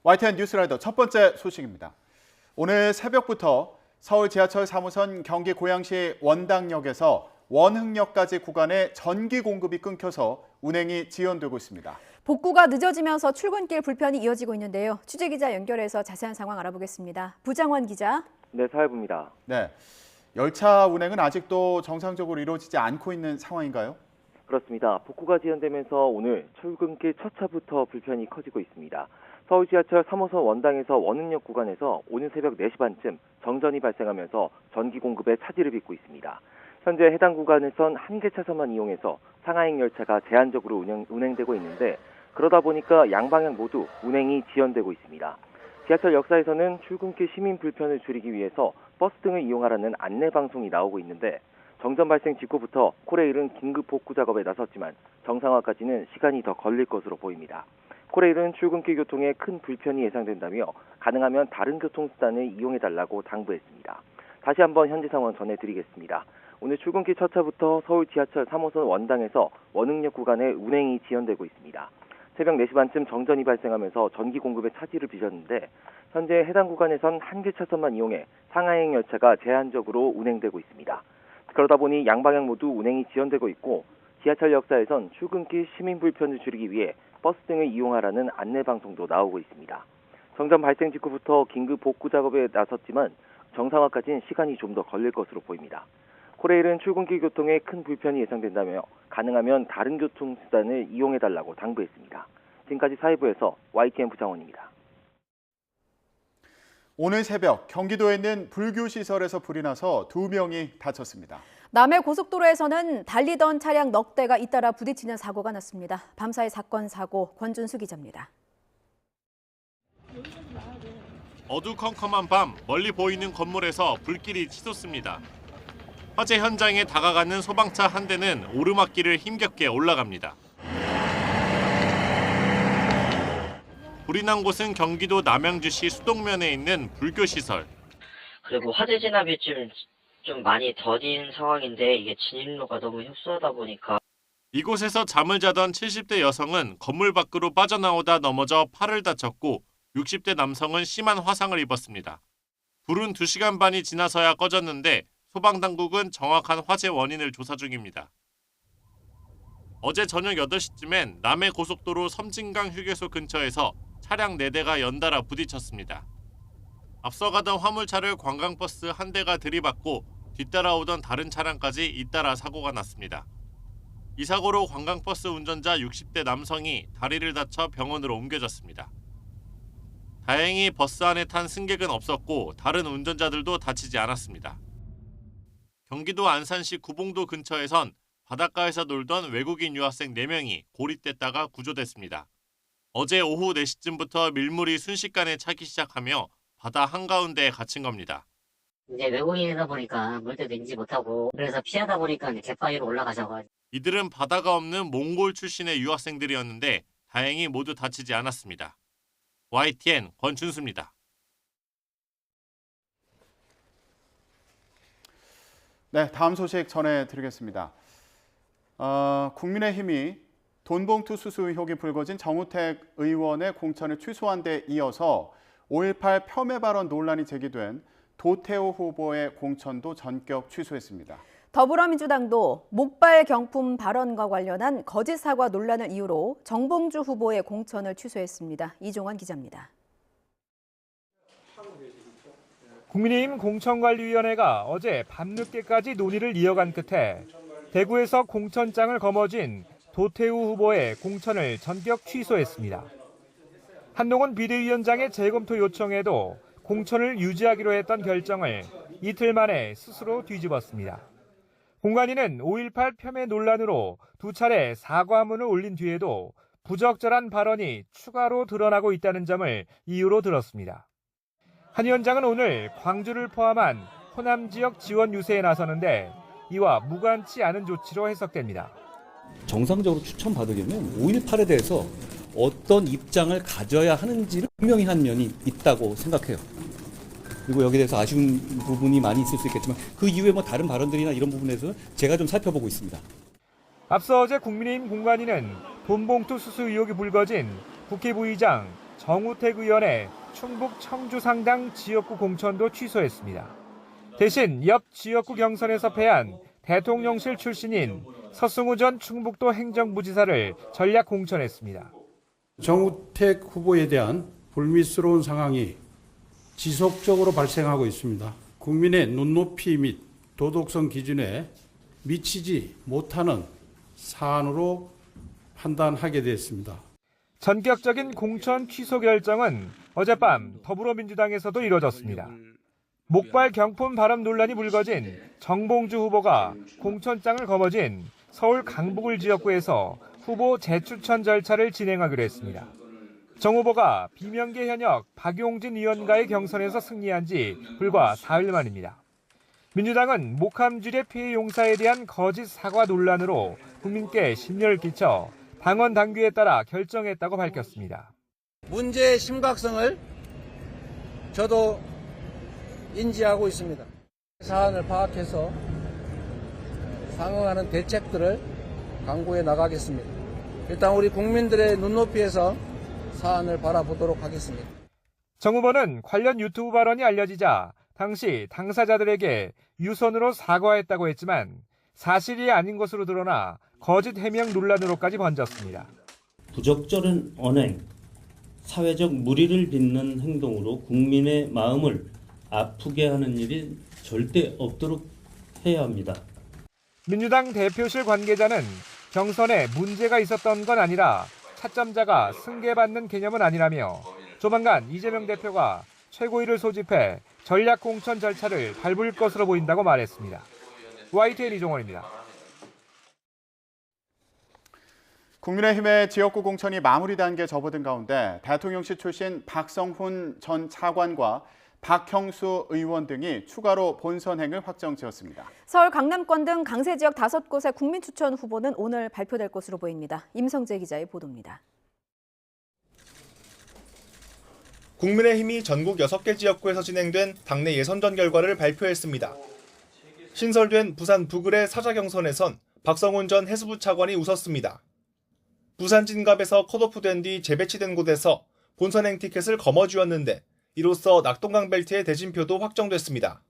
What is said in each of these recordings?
YTN 뉴스라이더 첫 번째 소식입니다. 오늘 새벽부터 서울 지하철 3호선 경기 고양시 원당역에서 원흥역까지 구간에 전기 공급이 끊겨서 운행이 지연되고 있습니다. 복구가 늦어지면서 출근길 불편이 이어지고 있는데요. 취재기자 연결해서 자세한 상황 알아보겠습니다. 부장원 기자. 네, 사회부입니다. 네, 열차 운행은 아직도 정상적으로 이루어지지 않고 있는 상황인가요? 그렇습니다. 복구가 지연되면서 오늘 출근길 첫 차부터 불편이 커지고 있습니다. 서울 지하철 3호선 원당에서 원흥역 구간에서 오늘 새벽 4시 반쯤 정전이 발생하면서 전기 공급에 차질을 빚고 있습니다. 현재 해당 구간에선 한 개 차선만 이용해서 상하행 열차가 제한적으로 운행되고 있는데 그러다 보니까 양방향 모두 운행이 지연되고 있습니다. 지하철 역사에서는 출근길 시민 불편을 줄이기 위해서 버스 등을 이용하라는 안내 방송이 나오고 있는데 정전 발생 직후부터 코레일은 긴급 복구 작업에 나섰지만 정상화까지는 시간이 더 걸릴 것으로 보입니다. 코레일은 출근길 교통에 큰 불편이 예상된다며 가능하면 다른 교통수단을 이용해달라고 당부했습니다. 다시 한번 현지 상황 전해드리겠습니다. 오늘 출근길 첫 차부터 서울 지하철 3호선 원당에서 원흥역 구간에 운행이 지연되고 있습니다. 새벽 4시 반쯤 정전이 발생하면서 전기 공급에 차질을 빚었는데 현재 해당 구간에선 한 개 차선만 이용해 상하행 열차가 제한적으로 운행되고 있습니다. 그러다 보니 양방향 모두 운행이 지연되고 있고 지하철 역사에선 출근길 시민 불편을 줄이기 위해 버스 등을 이용하라는 안내 방송도 나오고 있습니다. 정전 발생 직후부터 긴급 복구 작업에 나섰지만 정상화까지는 시간이 좀 더 걸릴 것으로 보입니다. 코레일은 출근길 교통에 큰 불편이 예상된다며 가능하면 다른 교통수단을 이용해달라고 당부했습니다. 지금까지 사회부에서 YTN 부장원입니다. 오늘 새벽 경기도에 있는 불교 시설에서 불이 나서 2명이 다쳤습니다. 남해 고속도로에서는 달리던 차량 넉 대가 잇따라 부딪히는 사고가 났습니다. 밤사이 사건 사고 권준수 기자입니다. 어두컴컴한 밤 멀리 보이는 건물에서 불길이 치솟습니다. 화재 현장에 다가가는 소방차 한 대는 오르막길을 힘겹게 올라갑니다. 불이 난 곳은 경기도 남양주시 수동면에 있는 불교 시설. 그리고 화재 진압이 좀 많이 더딘 상황인데 이게 진입로가 너무 협소하다 보니까 이곳에서 잠을 자던 70대 여성은 건물 밖으로 빠져나오다 넘어져 팔을 다쳤고 60대 남성은 심한 화상을 입었습니다. 불은 2시간 반이 지나서야 꺼졌는데 소방당국은 정확한 화재 원인을 조사 중입니다. 어제 저녁 8시쯤엔 남해 고속도로 섬진강 휴게소 근처에서 차량 4대가 연달아 부딪혔습니다. 앞서 가던 화물차를 관광버스 한 대가 들이받고 뒤따라오던 다른 차량까지 잇따라 사고가 났습니다. 이 사고로 관광버스 운전자 60대 남성이 다리를 다쳐 병원으로 옮겨졌습니다. 다행히 버스 안에 탄 승객은 없었고 다른 운전자들도 다치지 않았습니다. 경기도 안산시 구봉도 근처에선 바닷가에서 놀던 외국인 유학생 4명이 고립됐다가 구조됐습니다. 어제 오후 4시쯤부터 밀물이 순식간에 차기 시작하며 바다 한가운데에 갇힌 겁니다. 이제 외국인이다 보니까 물때도 인지 못하고 그래서 피하다 보니까 이제 갯바위로 올라가셔가지고 이들은 바다가 없는 몽골 출신의 유학생들이었는데 다행히 모두 다치지 않았습니다. YTN 권준수입니다. 네, 다음 소식 전해드리겠습니다. 국민의힘이 돈봉투 수수 의혹이 불거진 정우택 의원의 공천을 취소한 데 이어서 5.18 폄훼 발언 논란이 제기된 도태우 후보의 공천도 전격 취소했습니다. 더불어민주당도 목발 경품 발언과 관련한 거짓 사과 논란을 이유로 정봉주 후보의 공천을 취소했습니다. 이종환 기자입니다. 국민의힘 공천관리위원회가 어제 밤늦게까지 논의를 이어간 끝에 대구에서 공천장을 거머쥔 도태우 후보의 공천을 전격 취소했습니다. 한동훈 비대위원장의 재검토 요청에도 공천을 유지하기로 했던 결정을 이틀 만에 스스로 뒤집었습니다. 공관위는 5.18 폄훼 논란으로 2차례 사과문을 올린 뒤에도 부적절한 발언이 추가로 드러나고 있다는 점을 이유로 들었습니다. 한 위원장은 오늘 광주를 포함한 호남 지역 지원 유세에 나서는데 이와 무관치 않은 조치로 해석됩니다. 정상적으로 추천받으려면 5.18에 대해서 어떤 입장을 가져야 하는지를 분명히 한 면이 있다고 생각해요. 그리고 여기에 대해서 아쉬운 부분이 많이 있을 수 있겠지만 그 이후에 뭐 다른 발언들이나 이런 부분에서 제가 좀 살펴보고 있습니다. 앞서 어제 국민의힘 공관위는 돈봉투 수수 의혹이 불거진 국회 부의장 정우택 의원의 충북 청주 상당 지역구 공천도 취소했습니다. 대신 옆 지역구 경선에서 패한 대통령실 출신인 서승우 전 충북도 행정부지사를 전략 공천했습니다. 정우택 후보에 대한 불미스러운 상황이 지속적으로 발생하고 있습니다. 국민의 눈높이 및 도덕성 기준에 미치지 못하는 사안으로 판단하게 됐습니다. 전격적인 공천 취소 결정은 어젯밤 더불어민주당에서도 이뤄졌습니다. 목발 경품 발언 논란이 불거진 정봉주 후보가 공천장을 거머쥔 서울 강북을 지역구에서 후보 재추천 절차를 진행하기로 했습니다. 정 후보가 비명계 현역 박용진 의원과의 경선에서 승리한 지 불과 4일 만입니다. 민주당은 목함주례 피해 용사에 대한 거짓 사과 논란으로 국민께 심려를 끼쳐 당원 당규에 따라 결정했다고 밝혔습니다. 문제의 심각성을 저도 인지하고 있습니다. 사안을 파악해서 상응하는 대책들을 강구해 나가겠습니다. 일단 우리 국민들의 눈높이에서 사안을 바라보도록 하겠습니다. 정 후보는 관련 유튜브 발언이 알려지자 당시 당사자들에게 유선으로 사과했다고 했지만 사실이 아닌 것으로 드러나 거짓 해명 논란으로까지 번졌습니다. 부적절한 언행, 사회적 물의를 빚는 행동으로 국민의 마음을 아프게 하는 일이 절대 없도록 해야 합니다. 민주당 대표실 관계자는 경선에 문제가 있었던 건 아니라 차점자가 승계받는 개념은 아니라며 조만간 이재명 대표가 최고위를 소집해 전략 공천 절차를 밟을 것으로 보인다고 말했습니다. YTN 이종원입니다. 국민의힘의 지역구 공천이 마무리 단계에 접어든 가운데 대통령실 출신 박성훈 전 차관과 박형수 의원 등이 추가로 본선행을 확정지었습니다. 서울 강남권 등 강세 지역 5곳의 국민 추천 후보는 오늘 발표될 것으로 보입니다. 임성재 기자의 보도입니다. 국민의힘이 전국 6개 지역구에서 진행된 당내 예선전 결과를 발표했습니다. 신설된 부산 부글의 사자 경선에선 박성훈 전 해수부 차관이 웃었습니다. 부산 진갑에서 컷오프된 뒤 재배치된 곳에서 본선행 티켓을 거머쥐었는데 이로써 낙동강 벨트의 대진표도 확정됐습니다.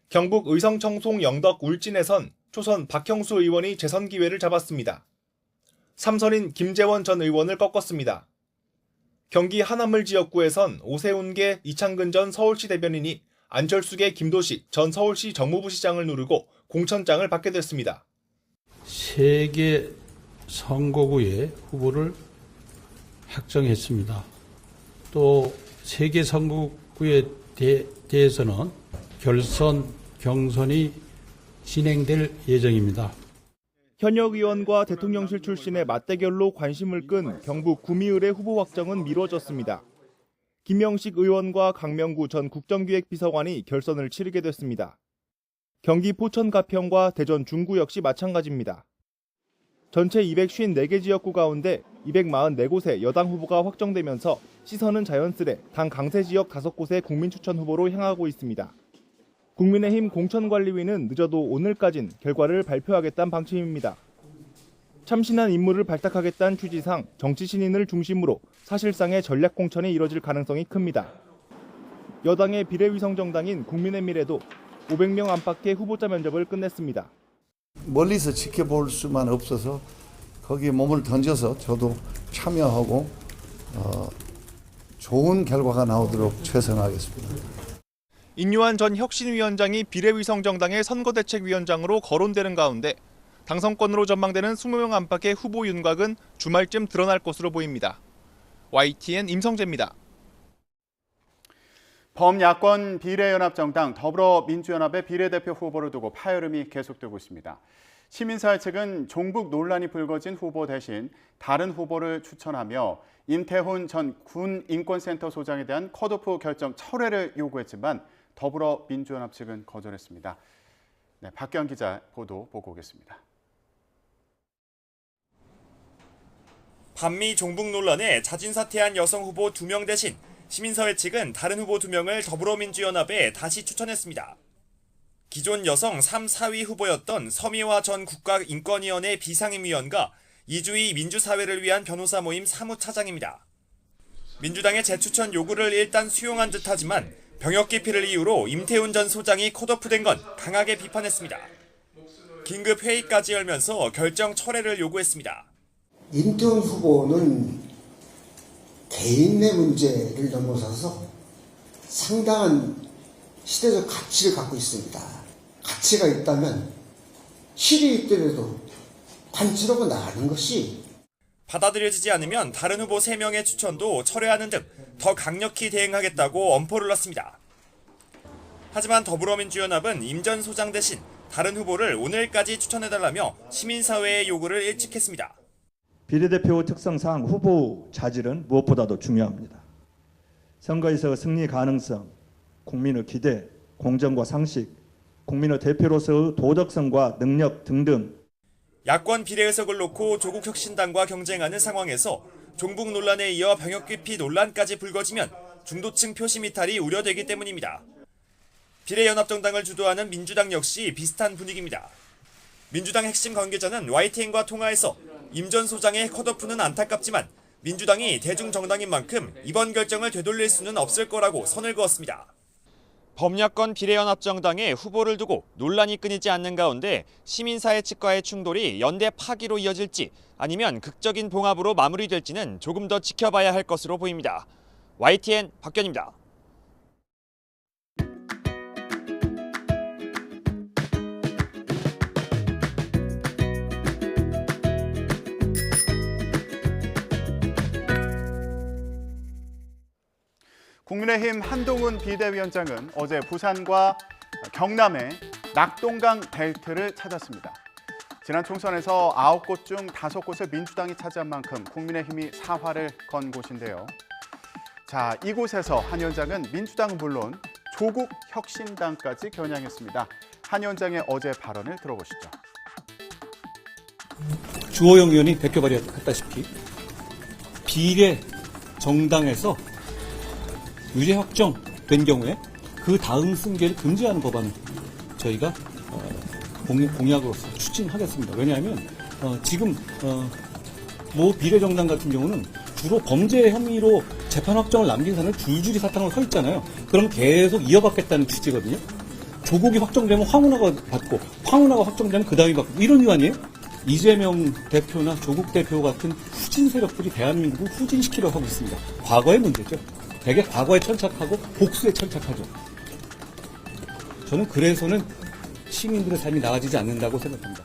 경북 의성청송 영덕 울진에선 초선 박형수 의원이 재선 기회를 잡았습니다. 3선인 김재원 전 의원을 꺾었습니다. 경기 하남을 지역구에선 오세훈계 이창근 전 서울시 대변인이 안철수계 김도식 전 서울시 정무부시장을 누르고 공천장을 받게 됐습니다. 3개 선거구의 후보를 확정했습니다. 또 3개 선거구에 대해서는 결선 경선이 진행될 예정입니다. 현역 의원과 대통령실 출신의 맞대결로 관심을 끈 경북 구미을의 후보 확정은 미뤄졌습니다. 김영식 의원과 강명구 전 국정기획비서관이 결선을 치르게 됐습니다. 경기 포천 가평과 대전 중구 역시 마찬가지입니다. 전체 254개 지역구 가운데 244곳의 여당 후보가 확정되면서 시선은 자연스레 당 강세 지역 5곳의 국민추천 후보로 향하고 있습니다. 국민의힘 공천관리위는 늦어도 오늘까진 결과를 발표하겠다는 방침입니다. 참신한 인물을 발탁하겠다는 취지상 정치 신인을 중심으로 사실상의 전략 공천이 이뤄질 가능성이 큽니다. 여당의 비례위성정당인 국민의미래도 500명 안팎의 후보자 면접을 끝냈습니다. 멀리서 지켜볼 수만 없어서 거기에 몸을 던져서 저도 참여하고 좋은 결과가 나오도록 최선하겠습니다. 인유한 전 혁신위원장이 비례위성정당의 선거대책위원장으로 거론되는 가운데 당선권으로 전망되는 20명 안팎의 후보 윤곽은 주말쯤 드러날 것으로 보입니다. YTN 임성재입니다. 범야권 비례연합정당 더불어민주연합의 비례대표 후보를 두고 파열음이 계속되고 있습니다. 시민사회 측은 종북 논란이 불거진 후보 대신 다른 후보를 추천하며 임태훈 전 군인권센터 소장에 대한 컷오프 결정 철회를 요구했지만 더불어민주연합 측은 거절했습니다. 네, 박경 기자 보도 보고 오겠습니다. 반미 종북 논란에 자진 사퇴한 여성 후보 2명 대신 시민사회 측은 다른 후보 2명을 더불어민주연합에 다시 추천했습니다. 기존 여성 3, 4위 후보였던 서미화 전 국가인권위원회 비상임위원과 이주희 민주사회를 위한 변호사 모임 사무차장입니다. 민주당의 재추천 요구를 일단 수용한 듯하지만 병역 기피를 이유로 임태훈 전 소장이 컷오프된 건 강하게 비판했습니다. 긴급 회의까지 열면서 결정 철회를 요구했습니다. 임태훈 후보는 개인의 문제를 넘어서서 상당한 시대적 가치를 갖고 있습니다. 가치가 있다면 실이 있더라도 관치로고 나가는 것이 받아들여지지 않으면 다른 후보 3명의 추천도 철회하는 등 더 강력히 대응하겠다고 엄포를 놨습니다. 하지만 더불어민주연합은 임 전 소장 대신 다른 후보를 오늘까지 추천해달라며 시민사회의 요구를 일축했습니다. 비례대표 특성상 후보 자질은 무엇보다도 중요합니다. 선거에서 승리 가능성, 국민의 기대, 공정과 상식, 국민의 대표로서의 도덕성과 능력 등등 야권 비례의석을 놓고 조국혁신당과 경쟁하는 상황에서 종북 논란에 이어 병역 기피 논란까지 불거지면 중도층 표심 이탈이 우려되기 때문입니다. 비례연합정당을 주도하는 민주당 역시 비슷한 분위기입니다. 민주당 핵심 관계자는 YTN과 통화에서 임 전 소장의 컷오프는 안타깝지만 민주당이 대중정당인 만큼 이번 결정을 되돌릴 수는 없을 거라고 선을 그었습니다. 범야권 비례연합정당의 후보를 두고 논란이 끊이지 않는 가운데 시민사회 측과의 충돌이 연대 파기로 이어질지 아니면 극적인 봉합으로 마무리될지는 조금 더 지켜봐야 할 것으로 보입니다. YTN 박견입니다. 국민의힘 한동훈 비대위원장은 어제 부산과 경남의 낙동강 벨트를 찾았습니다. 지난 총선에서 9곳 중 5곳을 민주당이 차지한 만큼 국민의힘이 사활을 건 곳인데요. 자, 이곳에서 한 위원장은 민주당은 물론 조국 혁신당까지 겨냥했습니다. 한 위원장의 어제 발언을 들어보시죠. 주호영 의원이 대표 발의했다시피 비례 정당에서 유죄 확정된 경우에 그 다음 승계를 금지하는 법안을 저희가 공약으로서 추진하겠습니다. 왜냐하면 지금 모 비례정당 같은 경우는 주로 범죄 혐의로 재판 확정을 남긴 사람을 줄줄이 사탕을 서 있잖아요. 그럼 계속 이어받겠다는 취지거든요. 조국이 확정되면 황운하가 받고 황운하가 확정되면 그 다음이 받고 이런 위안이에요. 이재명 대표나 조국 대표 같은 후진 세력들이 대한민국을 후진시키려고 하고 있습니다. 과거의 문제죠. 되게 과거에 천착하고 복수에 천착하죠. 저는 그래서는 시민들의 삶이 나아지지 않는다고 생각합니다.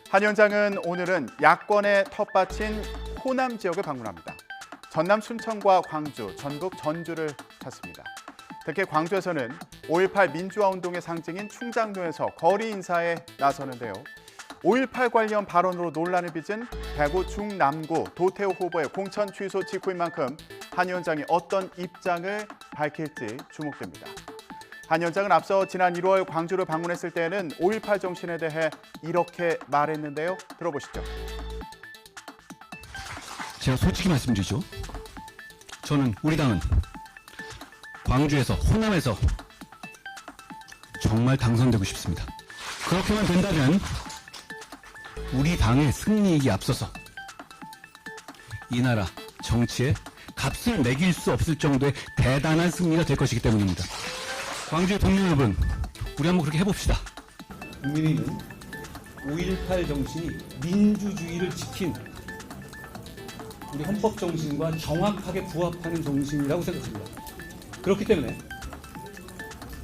한 위원장은 오늘은 야권의 텃밭인 호남 지역을 방문합니다. 전남 순천과 광주, 전북 전주를 찾습니다. 특히 광주에서는 5.18 민주화운동의 상징인 충장로에서 거리 인사에 나서는데요. 5.18 관련 발언으로 논란을 빚은 대구 중남구 도태우 후보의 공천 취소 직후인 만큼 한 위원장이 어떤 입장을 밝힐지 주목됩니다. 한 위원장은 앞서 지난 1월 광주를 방문했을 때에는 5.18 정신에 대해 이렇게 말했는데요. 들어보시죠. 제가 솔직히 말씀드리죠. 저는 우리 당은 광주에서 호남에서 정말 당선되고 싶습니다. 그렇게만 된다면 우리 당의 승리이기 앞서서 이 나라 정치에 값을 매길 수 없을 정도의 대단한 승리가 될 것이기 때문입니다. 광주의 동료 여러분, 우리 한번 그렇게 해봅시다. 국민의힘은 5.18 정신이 민주주의를 지킨 우리 헌법 정신과 정확하게 부합하는 정신이라고 생각합니다. 그렇기 때문에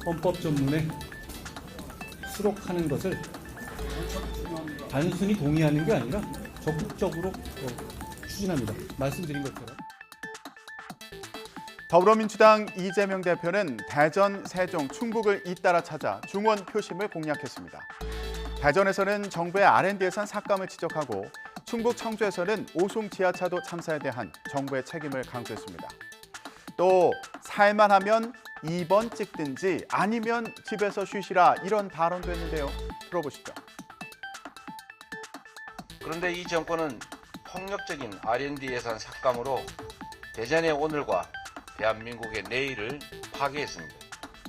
헌법 전문에 수록하는 것을 단순히 동의하는 게 아니라 적극적으로 추진합니다. 말씀드린 것처럼. 더불어민주당 이재명 대표는 대전, 세종, 충북을 잇따라 찾아 중원 표심을 공략했습니다. 대전에서는 정부의 R&D 예산 삭감을 지적하고 충북 청주에서는 오송 지하차도 참사에 대한 정부의 책임을 강조했습니다. 또 살만하면 2번 찍든지 아니면 집에서 쉬시라 이런 발언도 했는데요. 들어보시죠. 그런데 이 정권은 폭력적인 R&D 예산 삭감으로 대전의 오늘과 대한민국의 내일을 파괴했습니다.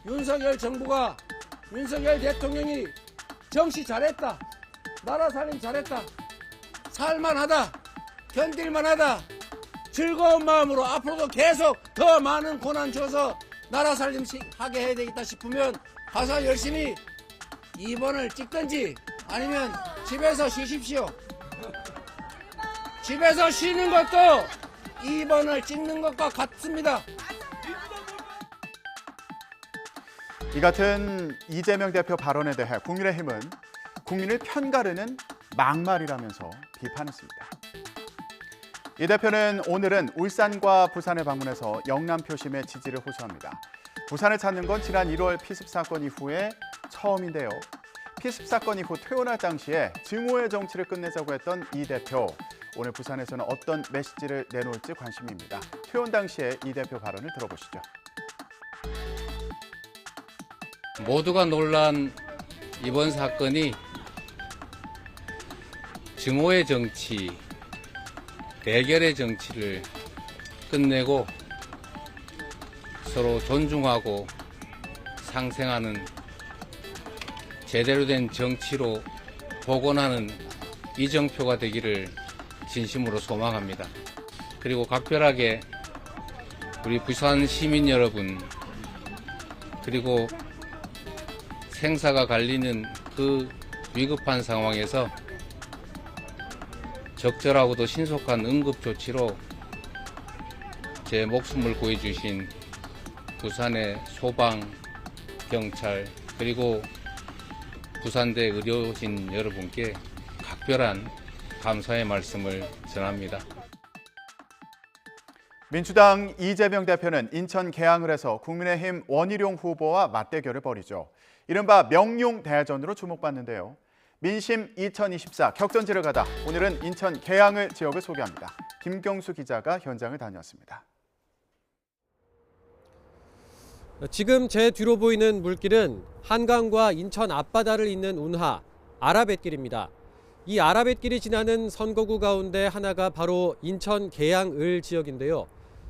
윤석열 정부가 윤석열 대통령이 정시 잘했다. 나라 살림 잘했다. 살만하다. 견딜만하다. 즐거운 마음으로 앞으로도 계속 더 많은 고난 줘서 나라 살림하게 해야 되겠다 싶으면 가서 열심히 2번을 찍든지 아니면 집에서 쉬십시오. 집에서 쉬는 것도 2번을 찍는 것과 같습니다. 이 같은 이재명 대표 발언에 대해 국민의힘은 국민을 편가르는 막말이라면서 비판했습니다. 이 대표는 오늘은 울산과 부산을 방문해서 영남 표심의 지지를 호소합니다. 부산을 찾는 건 지난 1월 피습 사건 이후에 처음인데요. 피습 사건 이후 퇴원할 당시에 증오의 정치를 끝내자고 했던 이 대표. 오늘 부산에서는 어떤 메시지를 내놓을지 관심입니다. 퇴원 당시에 이 대표 발언을 들어보시죠. 모두가 놀란 이번 사건이 증오의 정치, 대결의 정치를 끝내고 서로 존중하고 상생하는 제대로 된 정치로 복원하는 이정표가 되기를 진심으로 소망합니다. 그리고 각별하게 우리 부산 시민 여러분, 그리고 생사가 갈리는 그 위급한 상황에서 적절하고도 신속한 응급 조치로 제 목숨을 구해주신 부산의 소방, 경찰, 그리고 부산대 의료진 여러분께 각별한 감사의 말씀을 전합니다. 민주당 이재명 대표는 인천 계양을 해서 국민의힘 원희룡 후보와 맞대결을 벌이죠. 이른바 명룡 대전으로 주목받는데요. 민심 2024 격전지를 가다 오늘은 인천 계양을 지역을 소개합니다. 김경수 기자가 현장을 다녀왔습니다. 지금 제 뒤로 보이는 물길은 한강과 인천 앞바다를 잇는 운하 아라뱃길입니다. 이 아라뱃길이 지나는 선거구 가운데 하나가 바로 인천 계양을 지역인데요.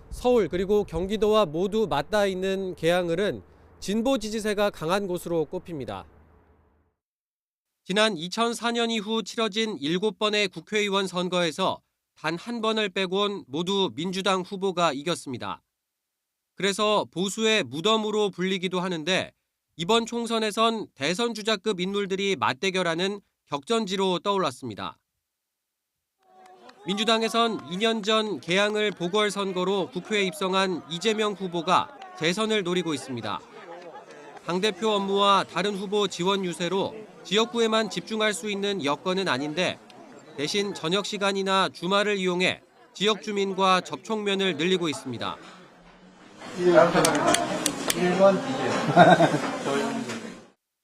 서울 그리고 경기도와 모두 맞닿아 있는 계양을은 진보 지지세가 강한 곳으로 꼽힙니다. 지난 2004년 이후 치러진 7번의 국회의원 선거에서 단 한 번을 빼곤 모두 민주당 후보가 이겼습니다. 그래서 보수의 무덤으로 불리기도 하는데 이번 총선에선 대선 주자급 인물들이 맞대결하는 격전지로 떠올랐습니다. 민주당에선 2년 전 계양을 보궐선거로 국회에 입성한 이재명 후보가 재선을 노리고 있습니다. 당대표 업무와 다른 후보 지원 유세로 지역구에만 집중할 수 있는 여건은 아닌데 대신 저녁 시간이나 주말을 이용해 지역 주민과 접촉면을 늘리고 있습니다.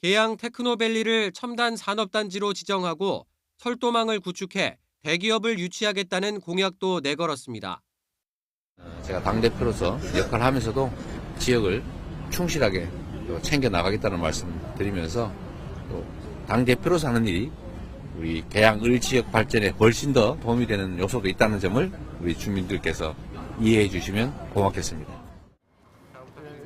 계양 테크노밸리를 첨단 산업단지로 지정하고 철도망을 구축해 대기업을 유치하겠다는 공약도 내걸었습니다. 제가 당대표로서 역할을 하면서도 지역을 충실하게 챙겨나가겠다는 말씀 드리면서 또 당대표로서 하는 일이 우리 계양을 지역 발전에 훨씬 더 도움이 되는 요소도 있다는 점을 우리 주민들께서 이해해 주시면 고맙겠습니다.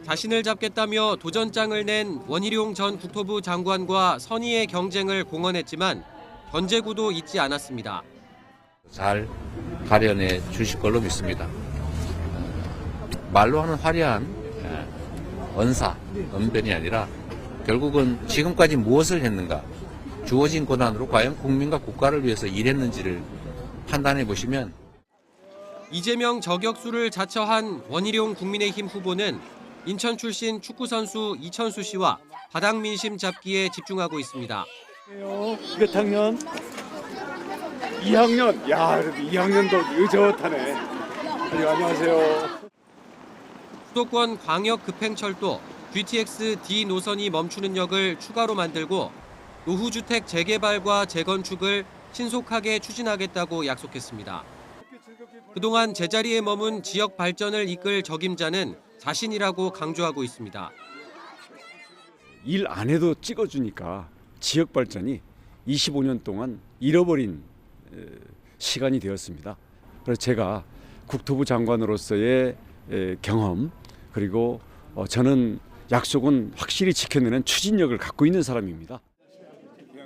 자신을 잡겠다며 도전장을 낸 원희룡 전 국토부 장관과 선의의 경쟁을 공언했지만 견제구도 잊지 않았습니다. 잘 가려내 주실 걸로 믿습니다. 말로 하는 화려한 언사, 언변이 아니라 결국은 지금까지 무엇을 했는가, 주어진 권한으로 과연 국민과 국가를 위해서 일했는지를 판단해 보시면 이재명 저격수를 자처한 원희룡 국민의힘 후보는 인천 출신 축구선수 이천수 씨와 바닥 민심 잡기에 집중하고 있습니다. 몇 학년? 2학년. 야, 2학년도 의젓하네. 안녕하세요. 수도권 광역 급행철도 GTX D 노선이 멈추는 역을 추가로 만들고 노후주택 재개발과 재건축을 신속하게 추진하겠다고 약속했습니다. 그동안 제자리에 머문 지역 발전을 이끌 적임자는 자신이라고 강조하고 있습니다. 일 안 해도 찍어주니까 지역 발전이 25년 동안 잃어버린 시간이 되었습니다. 그래서 제가 국토부 장관으로서의 경험 그리고 저는 약속은 확실히 지켜내는 추진력을 갖고 있는 사람입니다.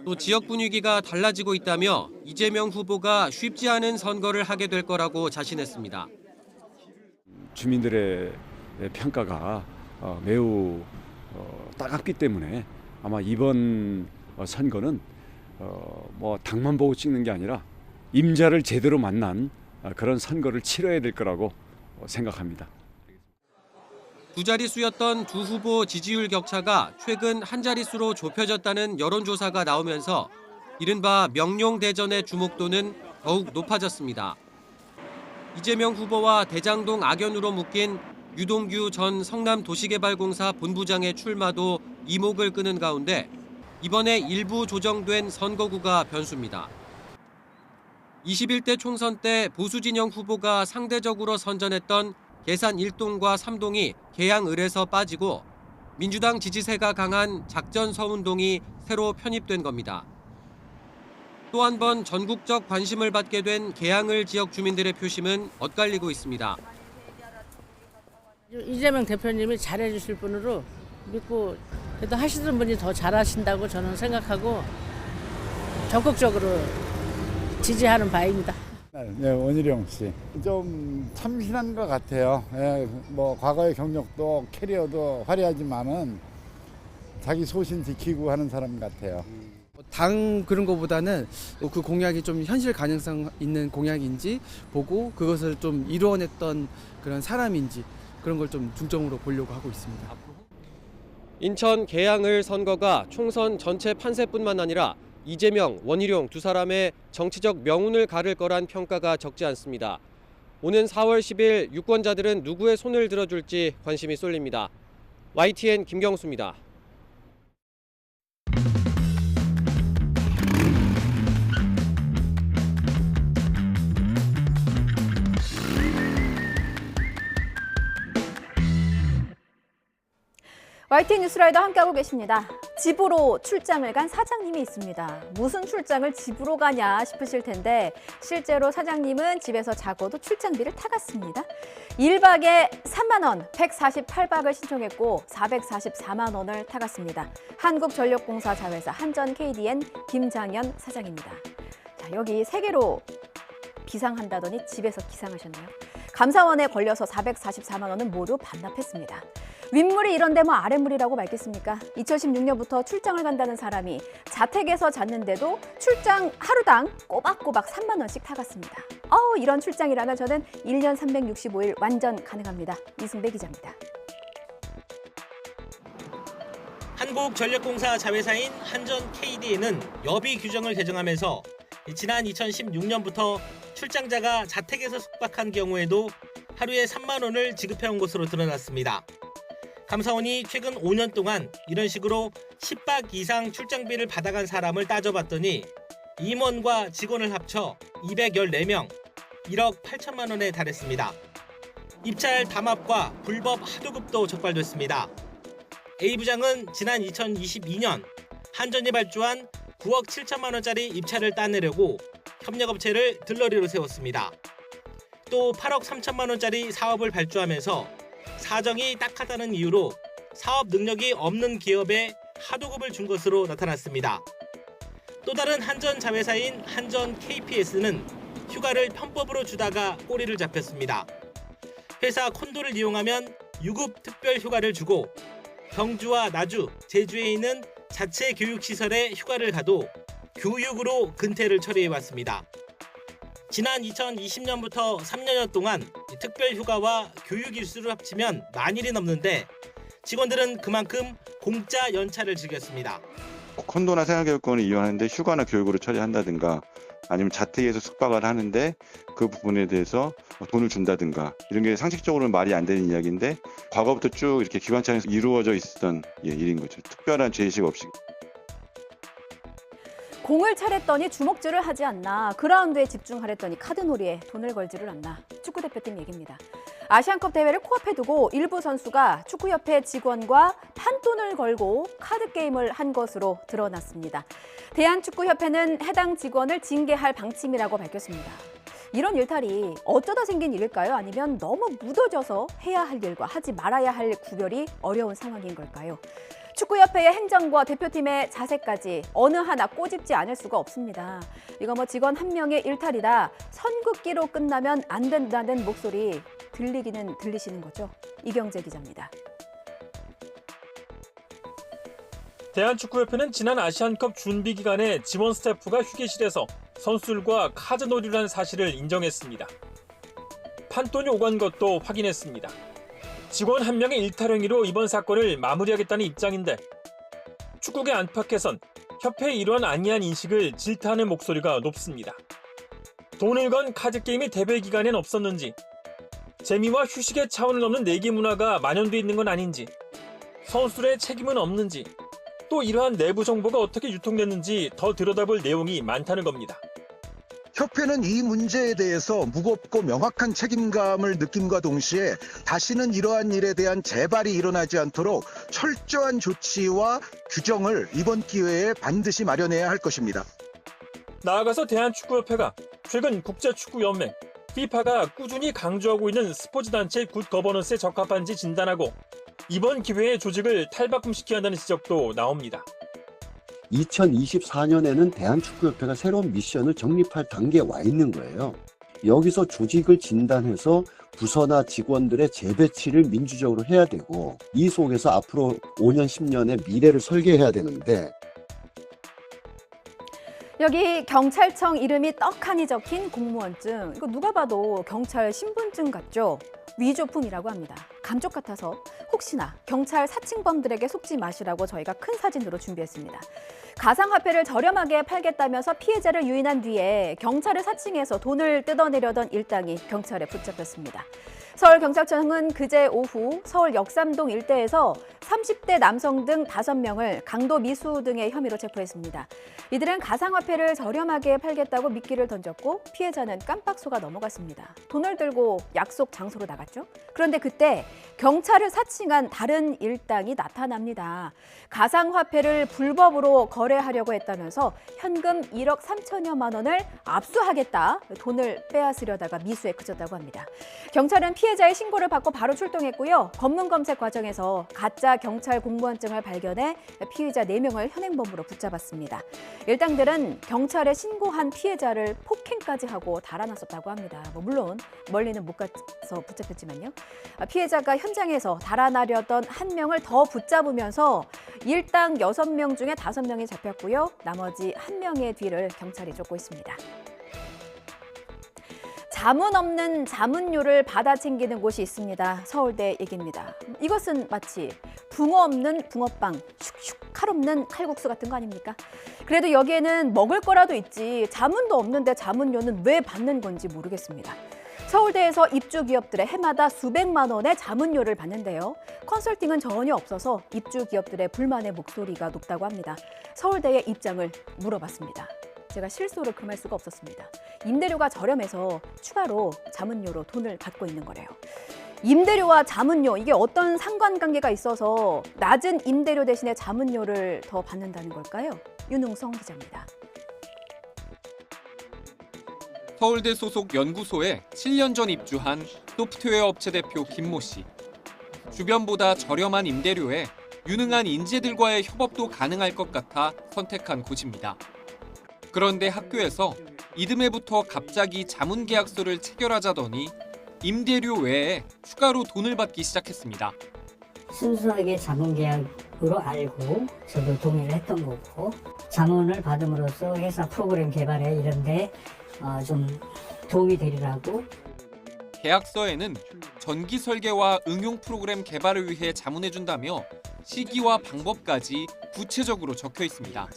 또 지역 분위기가 달라지고 있다며 이재명 후보가 쉽지 않은 선거를 하게 될 거라고 자신했습니다. 주민들의 평가가 매우 따갑기 때문에 아마 이번 선거는 뭐 당만 보고 찍는 게 아니라 임자를 제대로 만난 그런 선거를 치러야 될 거라고 생각합니다. 두 자릿수였던 두 후보 지지율 격차가 최근 한 자릿수로 좁혀졌다는 여론조사가 나오면서 이른바 명룡대전의 주목도는 더욱 높아졌습니다. 이재명 후보와 대장동 악연으로 묶인 유동규 전 성남도시개발공사 본부장의 출마도 이목을 끄는 가운데 이번에 일부 조정된 선거구가 변수입니다. 21대 총선 때 보수진영 후보가 상대적으로 선전했던 계산 1동과 3동이 개항을에서 빠지고 민주당 지지세가 강한 작전 서운동이 새로 편입된 겁니다. 또 한 번 전국적 관심을 받게 된 개항을 지역 주민들의 표심은 엇갈리고 있습니다. 이재명 대표님이 잘해주실 분으로 믿고 그래도 하시던 분이 더 잘하신다고 저는 생각하고 적극적으로 지지하는 바입니다. 네, 원희룡 씨. 좀 참신한 것 같아요. 예, 뭐 과거의 경력도 캐리어도 화려하지만은 자기 소신 지키고 하는 사람 같아요. 당 그런 거보다는 그 공약이 좀 현실 가능성 있는 공약인지 보고 그것을 좀 이루어냈던 그런 사람인지 그런 걸 좀 중점으로 보려고 하고 있습니다. 인천 개항을 선거가 총선 전체 판세뿐만 아니라 이재명, 원희룡 두 사람의 정치적 명운을 가를 거란 평가가 적지 않습니다. 오는 4월 10일 유권자들은 누구의 손을 들어줄지 관심이 쏠립니다. YTN 김경수입니다. YTN 뉴스라이더 함께하고 계십니다. 집으로 출장을 간 사장님이 있습니다. 무슨 출장을 집으로 가냐 싶으실 텐데 실제로 사장님은 집에서 자고도 출장비를 타갔습니다. 1박에 3만 원, 148박을 신청했고 444만 원을 타갔습니다. 한국전력공사 자회사 한전 KDN 김장현 사장입니다. 자, 여기 세계로 비상한다더니 집에서 기상하셨나요? 감사원에 걸려서 444만 원은 모두 반납했습니다. 윗물이 이런데 뭐 아랫물이라고 말겠습니까? 2016년부터 출장을 간다는 사람이 자택에서 잤는데도 출장 하루당 꼬박꼬박 3만 원씩 타갔습니다. 이런 출장이라면 저는 1년 365일 완전 가능합니다. 이승배 기자입니다. 한국전력공사 자회사인 한전 KDN은 여비 규정을 개정하면서 지난 2016년부터 출장자가 자택에서 숙박한 경우에도 하루에 3만 원을 지급해온 것으로 드러났습니다. 감사원이 최근 5년 동안 이런 식으로 10박 이상 출장비를 받아간 사람을 따져봤더니 임원과 직원을 합쳐 214명, 1억 8천만 원에 달했습니다. 입찰 담합과 불법 하도급도 적발됐습니다. A 부장은 지난 2022년 한전이 발주한 9억 7천만 원짜리 입찰을 따내려고 협력업체를 들러리로 세웠습니다. 또 8억 3천만 원짜리 사업을 발주하면서 사정이 딱하다는 이유로 사업 능력이 없는 기업에 하도급을 준 것으로 나타났습니다. 또 다른 한전 자회사인 한전 KPS는 휴가를 편법으로 주다가 꼬리를 잡혔습니다. 회사 콘도를 이용하면 유급 특별 휴가를 주고 경주와 나주, 제주에 있는 자체 교육시설에 휴가를 가도 교육으로 근태를 처리해왔습니다. 지난 2020년부터 3년여 동안 특별 휴가와 교육 일수를 합치면 만일이 넘는데 직원들은 그만큼 공짜 연차를 즐겼습니다. 콘도나 생활교육권을 이용하는데 휴가나 교육으로 처리한다든가 아니면 자택에서 숙박을 하는데 그 부분에 대해서 돈을 준다든가 이런 게 상식적으로는 말이 안 되는 이야기인데 과거부터 쭉 이렇게 기관차에서 이루어져 있었던 일인 거죠. 특별한 죄의식 없이. 공을 차랬더니 주먹질을 하지 않나, 그라운드에 집중하랬더니 카드놀이에 돈을 걸지를 않나. 축구대표팀 얘기입니다. 아시안컵 대회를 코앞에 두고 일부 선수가 축구협회 직원과 판돈을 걸고 카드게임을 한 것으로 드러났습니다. 대한축구협회는 해당 직원을 징계할 방침이라고 밝혔습니다. 이런 일탈이 어쩌다 생긴 일일까요? 아니면 너무 묻어져서 해야 할 일과 하지 말아야 할 구별이 어려운 상황인 걸까요? 축구협회의 행정과 대표팀의 자세까지 어느 하나 꼬집지 않을 수가 없습니다. 이거 뭐 직원 한 명의 일탈이다, 선긋기로 끝나면 안 된다는 목소리 들리기는 들리시는 거죠? 이경재 기자입니다. 대한축구협회는 지난 아시안컵 준비 기간에 지원 스태프가 휴게실에서 선수들과 카드놀이를 한 사실을 인정했습니다. 판돈이 오간 것도 확인했습니다. 직원 한 명의 일탈 행위로 이번 사건을 마무리하겠다는 입장인데 축구계 안팎에선 협회의 이러한 안이한 인식을 질타하는 목소리가 높습니다. 돈을 건 카드게임이 대회 기간엔 없었는지, 재미와 휴식의 차원을 넘는 내기 문화가 만연돼 있는 건 아닌지, 선수들의 책임은 없는지, 또 이러한 내부 정보가 어떻게 유통됐는지 더 들여다볼 내용이 많다는 겁니다. 협회는 이 문제에 대해서 무겁고 명확한 책임감을 느낌과 동시에 다시는 이러한 일에 대한 재발이 일어나지 않도록 철저한 조치와 규정을 이번 기회에 반드시 마련해야 할 것입니다. 나아가서 대한축구협회가 최근 국제축구연맹, FIFA가 꾸준히 강조하고 있는 스포츠단체의 굿 거버넌스에 적합한지 진단하고 이번 기회에 조직을 탈바꿈시켜야 한다는 지적도 나옵니다. 2024년에는 대한축구협회가 새로운 미션을 정립할 단계에 와 있는 거예요. 여기서 조직을 진단해서 부서나 직원들의 재배치를 민주적으로 해야 되고 이 속에서 앞으로 5년, 10년의 미래를 설계해야 되는데 여기 경찰청 이름이 떡하니 적힌 공무원증. 이거 누가 봐도 경찰 신분증 같죠? 위조품이라고 합니다. 감쪽 같아서 혹시나 경찰 사칭범들에게 속지 마시라고 저희가 큰 사진으로 준비했습니다. 가상화폐를 저렴하게 팔겠다면서 피해자를 유인한 뒤에 경찰을 사칭해서 돈을 뜯어내려던 일당이 경찰에 붙잡혔습니다. 서울경찰청은 그제 오후 서울 역삼동 일대에서 30대 남성 등 5명을 강도 미수 등의 혐의로 체포했습니다. 이들은 가상화폐를 저렴하게 팔겠다고 미끼를 던졌고 피해자는 깜빡 속아 넘어갔습니다. 돈을 들고 약속 장소로 나갔죠. 그런데 그때 경찰을 사칭한 다른 일당이 나타납니다. 가상화폐를 불법으로 거래하려고 했다면서 현금 1억 3천여만 원을 압수하겠다, 돈을 빼앗으려다가 미수에 그쳤다고 합니다. 경찰은 피해자의 신고를 받고 바로 출동했고요. 검문 검색 과정에서 가짜 경찰 공무원증을 발견해 피의자 4명을 현행범으로 붙잡았습니다. 일당들은 경찰에 신고한 피해자를 폭행까지 하고 달아났었다고 합니다. 물론 멀리는 못 가서 붙잡혔지만요. 피해자가 현장에서 달아나려던 한 명을 더 붙잡으면서 일당 6명 중에 5명이 잡혔고요. 나머지 1명의 뒤를 경찰이 쫓고 있습니다. 자문 없는 자문료를 받아 챙기는 곳이 있습니다. 서울대 얘기입니다. 이것은 마치 붕어 없는 붕어빵, 슉슉 칼 없는 칼국수 같은 거 아닙니까? 그래도 여기에는 먹을 거라도 있지 자문도 없는데 자문료는 왜 받는 건지 모르겠습니다. 서울대에서 입주 기업들의 해마다 수백만 원의 자문료를 받는데요. 컨설팅은 전혀 없어서 입주 기업들의 불만의 목소리가 높다고 합니다. 서울대의 입장을 물어봤습니다. 제가 실소를 금할 수가 없었습니다. 임대료가 저렴해서 추가로 자문료로 돈을 받고 있는 거래요. 임대료와 자문료, 이게 어떤 상관관계가 있어서 낮은 임대료 대신에 자문료를 더 받는다는 걸까요? 윤웅성 기자입니다. 서울대 소속 연구소에 7년 전 입주한 소프트웨어 업체 대표 김모 씨. 주변보다 저렴한 임대료에 유능한 인재들과의 협업도 가능할 것 같아 선택한 곳입니다. 그런데 학교에서 이듬해부터 갑자기 자문 계약서를 체결하자더니 임대료 외에 추가로 돈을 받기 시작했습니다. 순수하게 자문 계약으로 알고 저도 동의를 했던 거고, 자문을 받음으로써 회사 프로그램 개발에 이런 데 좀 도움이 되리라고. 계약서에는 전기 설계와 응용 프로그램 개발을 위해 자문해준다며 시기와 방법까지 구체적으로 적혀 있습니다.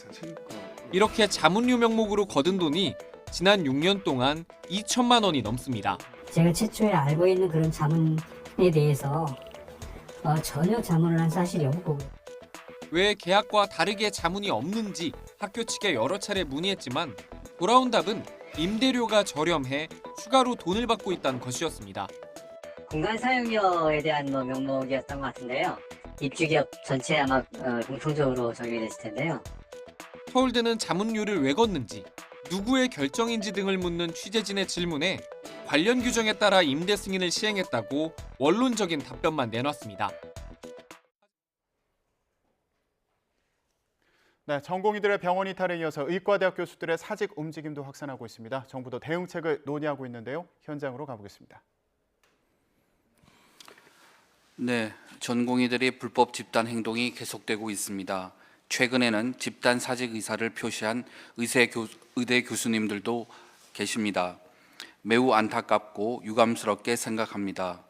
이렇게 자문료 명목으로 거둔 돈이 지난 6년 동안 2천만 원이 넘습니다. 제가 최초에 알고 있는 그런 자문에 대해서 전혀 자문을 한 사실이 없고. 왜 계약과 다르게 자문이 없는지 학교 측에 여러 차례 문의했지만 돌아온 답은 임대료가 저렴해 추가로 돈을 받고 있다는 것이었습니다. 공간 사용료에 대한 명목이었던 것 같은데요. 입주기업 전체 아마 공통적으로 적용이 됐을 텐데요. 서울대는 자문료를 왜 걷는지, 누구의 결정인지 등을 묻는 취재진의 질문에 관련 규정에 따라 임대 승인을 시행했다고 원론적인 답변만 내놨습니다. 네, 전공의들의 병원 이탈에 이어서 의과대학 교수들의 사직 움직임도 확산하고 있습니다. 정부도 대응책을 논의하고 있는데요. 현장으로 가보겠습니다. 네, 전공의들의 불법 집단 행동이 계속되고 있습니다. 최근에는 집단 사직 의사를 표시한 의대 교수님들도 계십니다. 매우 안타깝고 유감스럽게 생각합니다.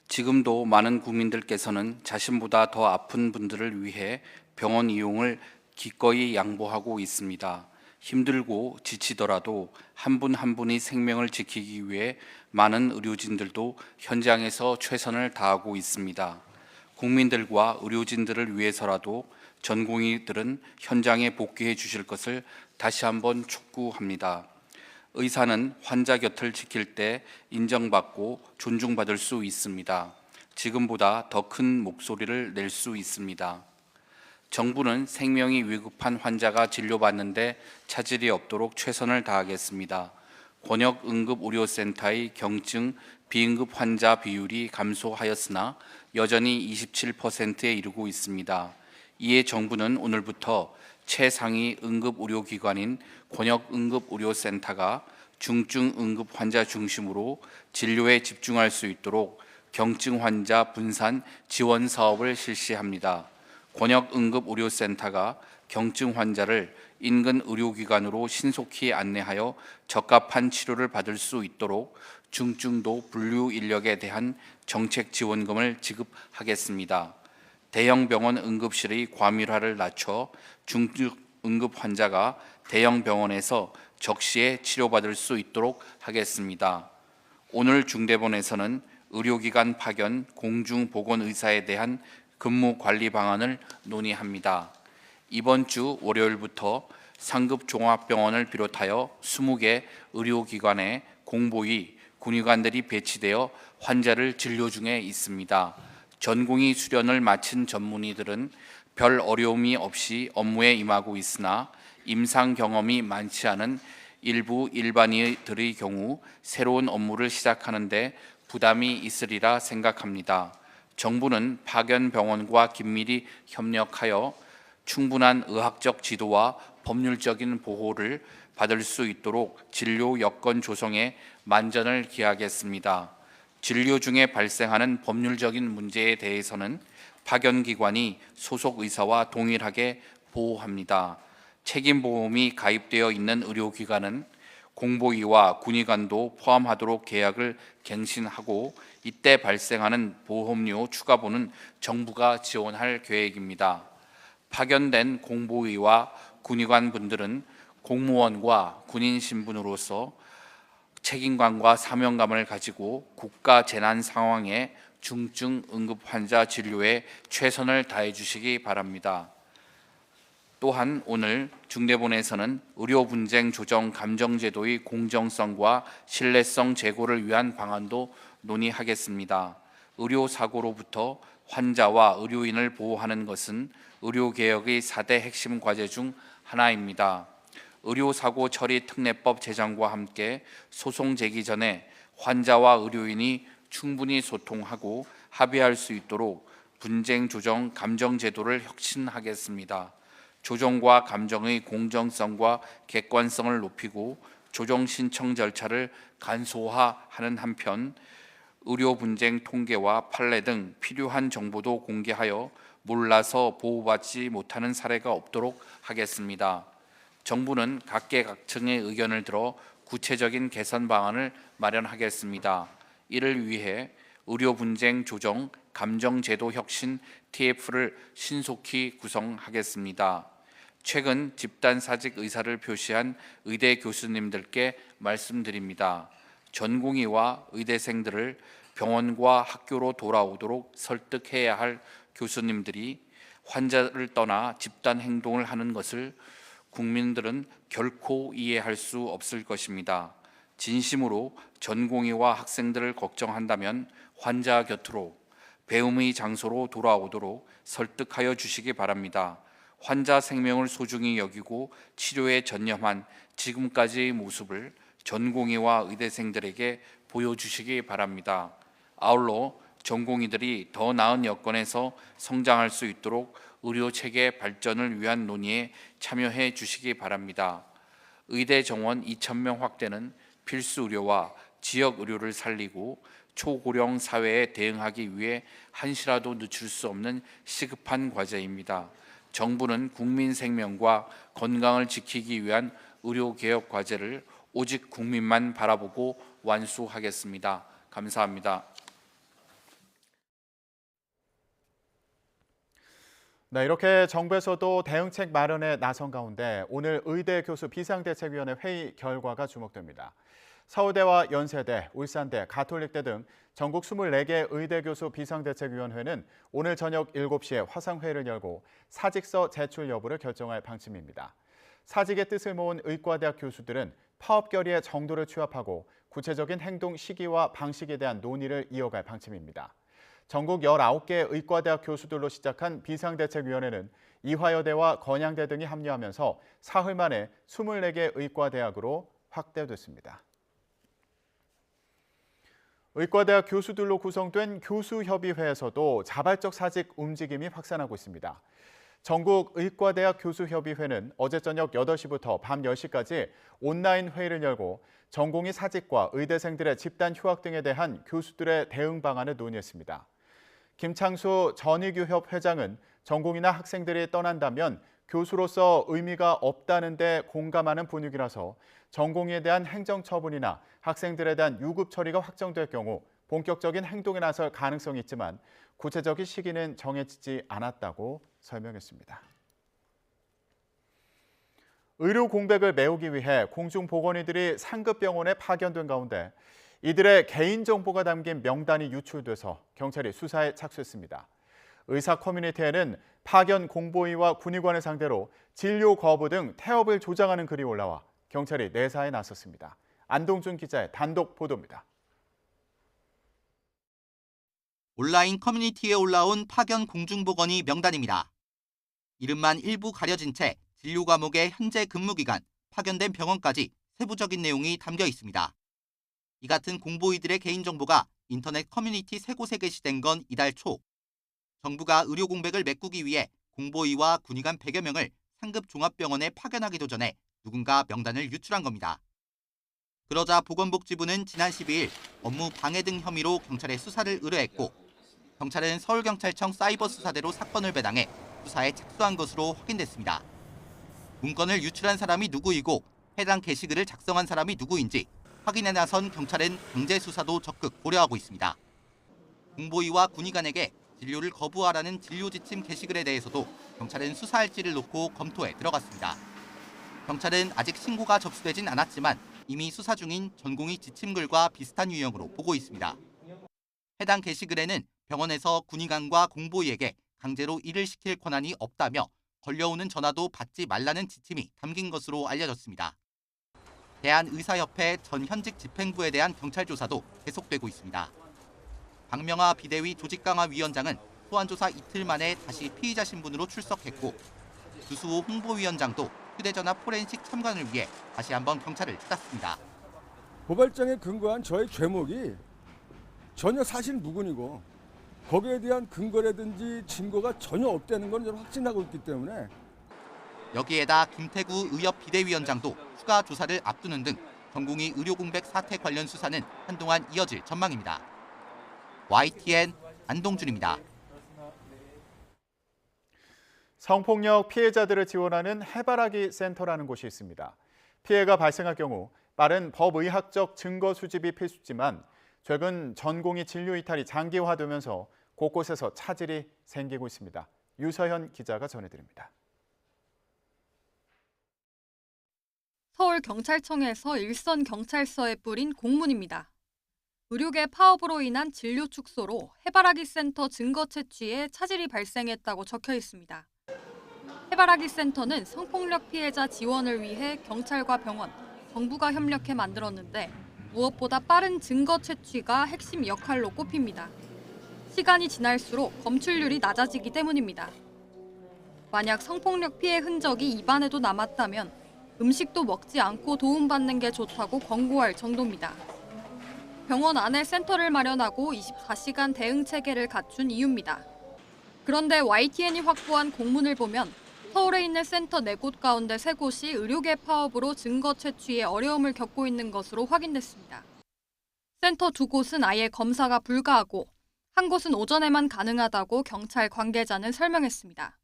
지금도 많은 국민들께서는 자신보다 더 아픈 분들을 위해 병원 이용을 기꺼이 양보하고 있습니다. 힘들고 지치더라도 한 분 한 분이 생명을 지키기 위해 많은 의료진들도 현장에서 최선을 다하고 있습니다. 국민들과 의료진들을 위해서라도 전공의들은 현장에 복귀해 주실 것을 다시 한번 촉구합니다. 의사는 환자 곁을 지킬 때 인정받고 존중받을 수 있습니다. 지금보다 더 큰 목소리를 낼 수 있습니다. 정부는 생명이 위급한 환자가 진료받는데 차질이 없도록 최선을 다하겠습니다. 권역응급의료센터의 경증 비응급 환자 비율이 감소하였으나 여전히 27%에 이르고 있습니다. 이에 정부는 오늘부터 최상위 응급의료기관인 권역응급의료센터가 중증 응급 환자 중심으로 진료에 집중할 수 있도록 경증 환자 분산 지원 사업을 실시합니다. 권역응급의료센터가 경증 환자를 인근 의료기관으로 신속히 안내하여 적합한 치료를 받을 수 있도록 중증도 분류 인력에 대한 정책 지원금을 지급하겠습니다. 대형 병원 응급실의 과밀화를 낮춰 중증 응급 환자가 대형 병원에서 적시에 치료받을 수 있도록 하겠습니다. 오늘 중대본에서는 의료기관 파견 공중보건의사에 대한 근무 관리 방안을 논의합니다. 이번 주 월요일부터 상급 종합병원을 비롯하여 20개 의료기관에 공보위, 군의관들이 배치되어 환자를 진료 중에 있습니다. 전공의 수련을 마친 전문의들은 별 어려움이 없이 업무에 임하고 있으나 임상 경험이 많지 않은 일부 일반인들의 경우 새로운 업무를 시작하는데 부담이 있으리라 생각합니다. 정부는 파견 병원과 긴밀히 협력하여 충분한 의학적 지도와 법률적인 보호를 받을 수 있도록 진료 여건 조성에 만전을 기하겠습니다. 진료 중에 발생하는 법률적인 문제에 대해서는 파견기관이 소속 의사와 동일하게 보호합니다. 책임보험이 가입되어 있는 의료기관은 공보위와 군의관도 포함하도록 계약을 갱신하고 이때 발생하는 보험료 추가분은 정부가 지원할 계획입니다. 파견된 공보위와 군의관 분들은 공무원과 군인 신분으로서 책임감과 사명감을 가지고 국가 재난 상황에 중증 응급 환자 진료에 최선을 다해 주시기 바랍니다. 또한 오늘 중대본에서는 의료 분쟁 조정 감정제도의 공정성과 신뢰성 제고를 위한 방안도 논의하겠습니다. 의료 사고로부터 환자와 의료인을 보호하는 것은 의료개혁의 4대 핵심 과제 중 하나입니다. 의료사고 처리 특례법 제정과 함께 소송 제기 전에 환자와 의료인이 충분히 소통하고 합의할 수 있도록 분쟁 조정 감정 제도를 혁신하겠습니다. 조정과 감정의 공정성과 객관성을 높이고 조정 신청 절차를 간소화하는 한편 의료 분쟁 통계와 판례 등 필요한 정보도 공개하여 몰라서 보호받지 못하는 사례가 없도록 하겠습니다. 정부는 각계각층의 의견을 들어 구체적인 개선 방안을 마련하겠습니다. 이를 위해 의료 분쟁 조정 감정 제도 혁신 TF를 신속히 구성하겠습니다. 최근 집단 사직 의사를 표시한 의대 교수님들께 말씀드립니다. 전공의와 의대생들을 병원과 학교로 돌아오도록 설득해야 할 교수님들이 환자를 떠나 집단 행동을 하는 것을 국민들은 결코 이해할 수 없을 것입니다. 진심으로 전공의와 학생들을 걱정한다면 환자 곁으로 배움의 장소로 돌아오도록 설득하여 주시기 바랍니다. 환자 생명을 소중히 여기고 치료에 전념한 지금까지의 모습을 전공의와 의대생들에게 보여주시기 바랍니다. 아울러 전공의들이 더 나은 여건에서 성장할 수 있도록 의료 체계 발전을 위한 논의에 참여해 주시기 바랍니다. 의대 정원 2,000명 확대는 필수 의료와 지역 의료를 살리고 초고령 사회에 대응하기 위해 한시라도 늦출 수 없는 시급한 과제입니다. 정부는 국민 생명과 건강을 지키기 위한 의료개혁 과제를 오직 국민만 바라보고 완수하겠습니다. 감사합니다. 네, 이렇게 정부에서도 대응책 마련에 나선 가운데 오늘 의대 교수 비상대책위원회 회의 결과가 주목됩니다. 서울대와 연세대, 울산대, 가톨릭대 등 전국 24개 의대 교수 비상대책위원회는 오늘 저녁 7시에 화상회의를 열고 사직서 제출 여부를 결정할 방침입니다. 사직의 뜻을 모은 의과대학 교수들은 파업 결의의 정도를 취합하고 구체적인 행동 시기와 방식에 대한 논의를 이어갈 방침입니다. 전국 19개 의과대학 교수들로 시작한 비상대책위원회는 이화여대와 건양대 등이 합류하면서 사흘 만에 24개 의과대학으로 확대됐습니다. 의과대학 교수들로 구성된 교수협의회에서도 자발적 사직 움직임이 확산하고 있습니다. 전국 의과대학 교수협의회는 어제 저녁 8시부터 밤 10시까지 온라인 회의를 열고 전공의 사직과 의대생들의 집단 휴학 등에 대한 교수들의 대응 방안을 논의했습니다. 김창수 전의교협 회장은 전공이나 학생들이 떠난다면 교수로서 의미가 없다는 데 공감하는 분위기라서 전공의에 대한 행정처분이나 학생들에 대한 유급 처리가 확정될 경우 본격적인 행동에 나설 가능성이 있지만 구체적인 시기는 정해지지 않았다고 설명했습니다. 의료 공백을 메우기 위해 공중보건의들이 상급 병원에 파견된 가운데 이들의 개인정보가 담긴 명단이 유출돼서 경찰이 수사에 착수했습니다. 의사 커뮤니티에는 파견 공보의와 군의관을 상대로 진료 거부 등 태업을 조장하는 글이 올라와 경찰이 내사에 나섰습니다. 안동준 기자의 단독 보도입니다. 온라인 커뮤니티에 올라온 파견 공중보건의 명단입니다. 이름만 일부 가려진 채 진료 과목의 현재 근무기간, 파견된 병원까지 세부적인 내용이 담겨 있습니다. 이 같은 공보의들의 개인정보가 인터넷 커뮤니티 3곳에 게시된 건 이달 초. 정부가 의료 공백을 메꾸기 위해 공보의와 군의관 100여 명을 상급 종합병원에 파견하기도 전에 누군가 명단을 유출한 겁니다. 그러자 보건복지부는 지난 12일 업무 방해 등 혐의로 경찰에 수사를 의뢰했고 경찰은 서울경찰청 사이버수사대로 사건을 배당해 수사에 착수한 것으로 확인됐습니다. 문건을 유출한 사람이 누구이고 해당 게시글을 작성한 사람이 누구인지 확인에 나선 경찰은 강제 수사도 적극 고려하고 있습니다. 공보의와 군의관에게 진료를 거부하라는 진료 지침 게시글에 대해서도 경찰은 수사할지를 놓고 검토에 들어갔습니다. 경찰은 아직 신고가 접수되진 않았지만 이미 수사 중인 전공의 지침글과 비슷한 유형으로 보고 있습니다. 해당 게시글에는 병원에서 군의관과 공보의에게 강제로 일을 시킬 권한이 없다며 걸려오는 전화도 받지 말라는 지침이 담긴 것으로 알려졌습니다. 대한의사협회 전 현직 집행부에 대한 경찰 조사도 계속되고 있습니다. 박명하 비대위 조직강화위원장은 소환조사 이틀 만에 다시 피의자 신분으로 출석했고 주수호 홍보위원장도 휴대전화 포렌식 첨가를 위해 다시 한번 경찰을 찾았습니다. 고발장에 근거한 저의 죄목이 전혀 사실 무근이고 거기에 대한 근거라든지 증거가 전혀 없다는 건 저는 확신하고 있기 때문에 여기에다 김태구 의협 비대위원장도 추가 조사를 앞두는 등 전공의 의료 공백 사태 관련 수사는 한동안 이어질 전망입니다. YTN 안동준입니다. 성폭력 피해자들을 지원하는 해바라기 센터라는 곳이 있습니다. 피해가 발생할 경우 빠른 법의학적 증거 수집이 필수지만 최근 전공의 진료 이탈이 장기화되면서 곳곳에서 차질이 생기고 있습니다. 유서현 기자가 전해드립니다. 서울경찰청에서 일선경찰서에 뿌린 공문입니다. 의료계 파업으로 인한 진료 축소로 해바라기 센터 증거 채취에 차질이 발생했다고 적혀 있습니다. 해바라기 센터는 성폭력 피해자 지원을 위해 경찰과 병원, 정부가 협력해 만들었는데 무엇보다 빠른 증거 채취가 핵심 역할로 꼽힙니다. 시간이 지날수록 검출률이 낮아지기 때문입니다. 만약 성폭력 피해 흔적이 입안에도 남았다면 음식도 먹지 않고 도움받는 게 좋다고 권고할 정도입니다. 병원 안에 센터를 마련하고 24시간 대응 체계를 갖춘 이유입니다. 그런데 YTN이 확보한 공문을 보면 서울에 있는 센터 4곳 가운데 3곳이 의료계 파업으로 증거 채취에 어려움을 겪고 있는 것으로 확인됐습니다. 센터 2곳은 아예 검사가 불가하고 한 곳은 오전에만 가능하다고 경찰 관계자는 설명했습니다.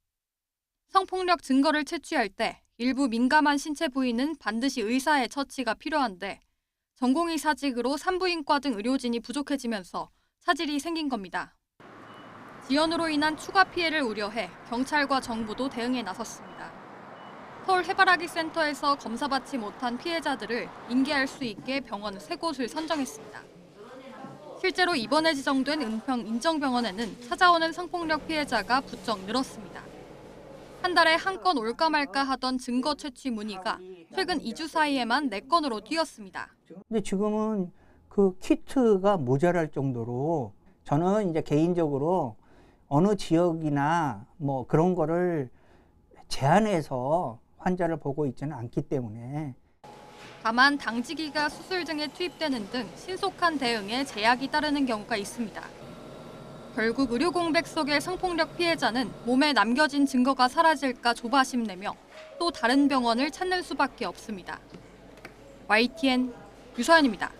성폭력 증거를 채취할 때 일부 민감한 신체 부위는 반드시 의사의 처치가 필요한데 전공의 사직으로 산부인과 등 의료진이 부족해지면서 차질이 생긴 겁니다. 지연으로 인한 추가 피해를 우려해 경찰과 정부도 대응에 나섰습니다. 서울 해바라기 센터에서 검사받지 못한 피해자들을 인계할 수 있게 병원 3곳을 선정했습니다. 실제로 이번에 지정된 은평 인정병원에는 찾아오는 성폭력 피해자가 부쩍 늘었습니다. 한 달에 한 건 올까 말까 하던 증거 채취 문의가 최근 2주 사이에만 4건으로 뛰었습니다. 근데 지금은 그 키트가 모자랄 정도로 저는 이제 개인적으로 어느 지역이나 뭐 그런 거를 제한해서 환자를 보고 있지는 않기 때문에 다만 당직이가 수술 등에 투입되는 등 신속한 대응에 제약이 따르는 경우가 있습니다. 결국 의료 공백 속의 성폭력 피해자는 몸에 남겨진 증거가 사라질까 조바심 내며 또 다른 병원을 찾는 수밖에 없습니다. YTN 유서연입니다.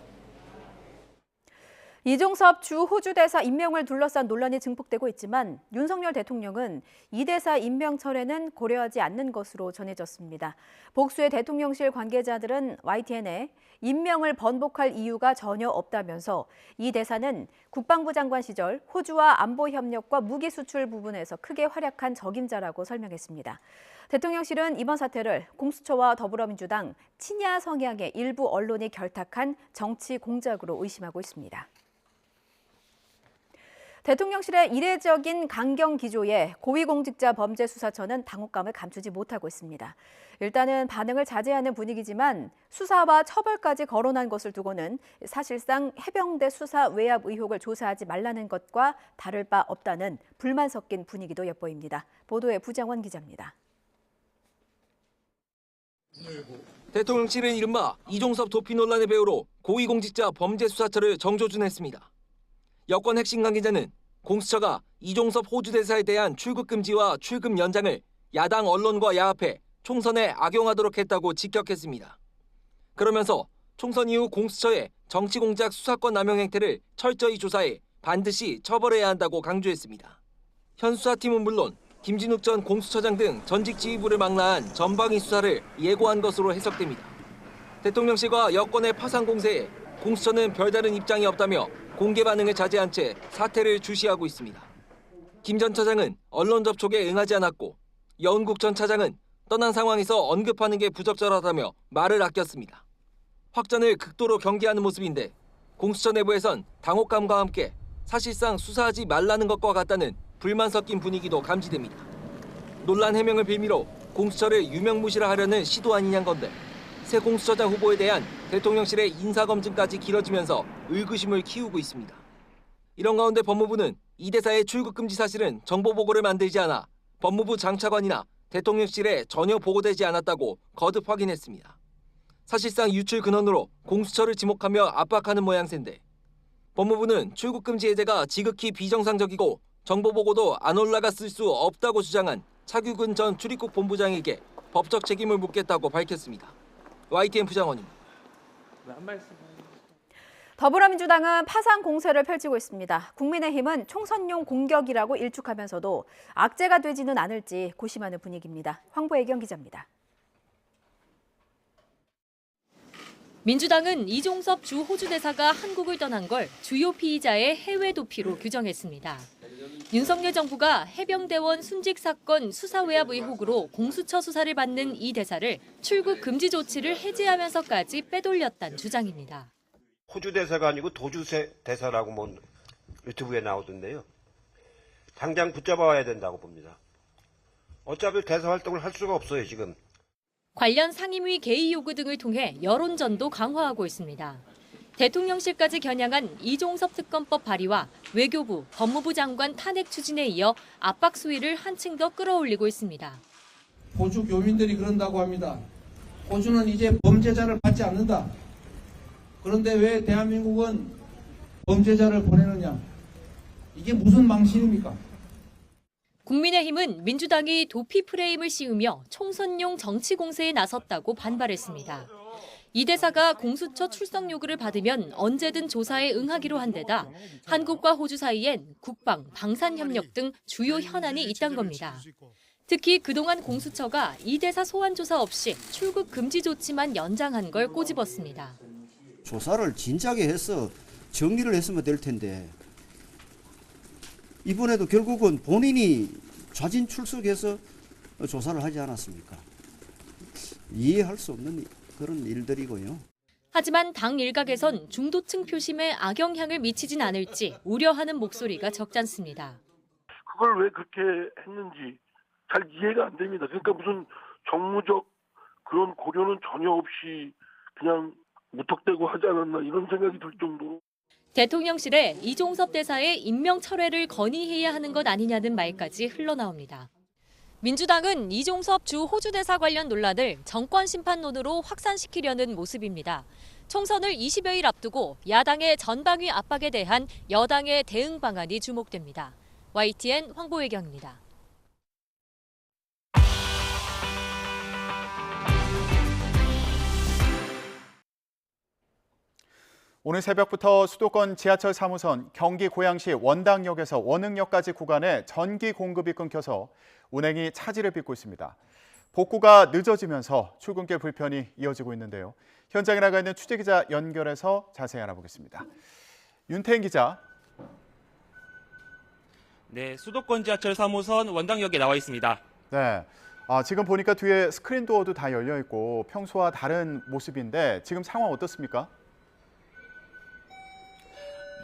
이종섭 주 호주 대사 임명을 둘러싼 논란이 증폭되고 있지만 윤석열 대통령은 이 대사 임명 철회는 고려하지 않는 것으로 전해졌습니다. 복수의 대통령실 관계자들은 YTN에 임명을 번복할 이유가 전혀 없다면서 이 대사는 국방부 장관 시절 호주와 안보 협력과 무기 수출 부분에서 크게 활약한 적임자라고 설명했습니다. 대통령실은 이번 사태를 공수처와 더불어민주당 친야 성향의 일부 언론이 결탁한 정치 공작으로 의심하고 있습니다. 대통령실의 이례적인 강경 기조에 고위공직자범죄수사처는 당혹감을 감추지 못하고 있습니다. 일단은 반응을 자제하는 분위기지만 수사와 처벌까지 거론한 것을 두고는 사실상 해병대 수사 외압 의혹을 조사하지 말라는 것과 다를 바 없다는 불만 섞인 분위기도 엿보입니다. 보도에 부장원 기자입니다. 대통령실은 이른바 이종섭 도피 논란의 배우로 고위공직자 범죄수사처를 정조준했습니다. 여권 핵심 관계자는 공수처가 이종섭 호주 대사에 대한 출국 금지와 출금 연장을 야당 언론과 야합해 총선에 악용하도록 했다고 직격했습니다. 그러면서 총선 이후 공수처의 정치공작 수사권 남용 행태를 철저히 조사해 반드시 처벌해야 한다고 강조했습니다. 현 수사팀은 물론 김진욱 전 공수처장 등 전직 지휘부를 망라한 전방위 수사를 예고한 것으로 해석됩니다. 대통령실과 여권의 파상 공세에 공수처는 별다른 입장이 없다며 공개 반응을 자제한 채 사태를 주시하고 있습니다. 김 전 차장은 언론 접촉에 응하지 않았고 여운국 전 차장은 떠난 상황에서 언급하는 게 부적절하다며 말을 아꼈습니다. 확전을 극도로 경계하는 모습인데 공수처 내부에선 당혹감과 함께 사실상 수사하지 말라는 것과 같다는 불만 섞인 분위기도 감지됩니다. 논란 해명을 빌미로 공수처를 유명무실화 하려는 시도 아니냐는 건데 새 공수처장 후보에 대한 대통령실의 인사검증까지 길어지면서 의구심을 키우고 있습니다. 이런 가운데 법무부는 이 대사의 출국 금지 사실은 정보보고를 만들지 않아 법무부 장차관이나 대통령실에 전혀 보고되지 않았다고 거듭 확인했습니다. 사실상 유출 근원으로 공수처를 지목하며 압박하는 모양새인데 법무부는 출국 금지 해제가 지극히 비정상적이고 정보보고도 안 올라갔을 수 없다고 주장한 차규근 전 출입국 본부장에게 법적 책임을 묻겠다고 밝혔습니다. YTN 부장원입니다. 더불어민주당은 파상 공세를 펼치고 있습니다. 국민의힘은 총선용 공격이라고 일축하면서도 악재가 되지는 않을지 고심하는 분위기입니다. 황보혜경 기자입니다. 민주당은 이종섭 주 호주 대사가 한국을 떠난 걸 주요 피의자의 해외 도피로 규정했습니다. 윤석열 정부가 해병대원 순직 사건 수사 외압 의혹으로 공수처 수사를 받는 이 대사를 출국 금지 조치를 해제하면서까지 빼돌렸다는 주장입니다. 호주 대사가 아니고 도주 대사라고 뭐 유튜브에 나오던데요. 당장 붙잡아와야 된다고 봅니다. 어차피 대사 활동을 할 수가 없어요, 지금. 관련 상임위 개의 요구 등을 통해 여론전도 강화하고 있습니다. 대통령실까지 겨냥한 이종섭 특검법 발의와 외교부, 법무부 장관 탄핵 추진에 이어 압박 수위를 한층 더 끌어올리고 있습니다. 호주 교민들이 그런다고 합니다. 호주는 이제 범죄자를 받지 않는다. 그런데 왜 대한민국은 범죄자를 보내느냐? 이게 무슨 망신입니까? 국민의힘은 민주당이 도피 프레임을 씌우며 총선용 정치 공세에 나섰다고 반발했습니다. 이 대사가 공수처 출석 요구를 받으면 언제든 조사에 응하기로 한 데다 한국과 호주 사이엔 국방, 방산 협력 등 주요 현안이 있단 겁니다. 특히 그동안 공수처가 이 대사 소환 조사 없이 출국 금지 조치만 연장한 걸 꼬집었습니다. 조사를 진작에 해서 정리를 했으면 될 텐데 이번에도 결국은 본인이 자진 출석해서 조사를 하지 않았습니까? 이해할 수 없는 그런 일들이고요. 하지만 당 일각에선 중도층 표심에 악영향을 미치진 않을지 우려하는 목소리가 적잖습니다. 그걸 왜 그렇게 했는지 잘 이해가 안 됩니다. 그러니까 무슨 정무적 그런 고려는 전혀 없이 그냥 무턱대고 하지 않았나 이런 생각이 들 정도로. 대통령실에 이종섭 대사의 임명 철회를 건의해야 하는 것 아니냐는 말까지 흘러나옵니다. 민주당은 이종섭 주 호주 대사 관련 논란을 정권 심판론으로 확산시키려는 모습입니다. 총선을 20여일 앞두고 야당의 전방위 압박에 대한 여당의 대응 방안이 주목됩니다. YTN 황보혜경입니다. 오늘 새벽부터 수도권 지하철 3호선 경기 고양시 원당역에서 원흥역까지 구간에 전기 공급이 끊겨서 운행이 차질을 빚고 있습니다. 복구가 늦어지면서 출근길 불편이 이어지고 있는데요. 현장에 나가 있는 취재기자 연결해서 자세히 알아보겠습니다. 윤태인 기자. 네, 수도권 지하철 3호선 원당역에 나와 있습니다. 네. 지금 보니까 뒤에 스크린 도어도 다 열려 있고 평소와 다른 모습인데 지금 상황 어떻습니까?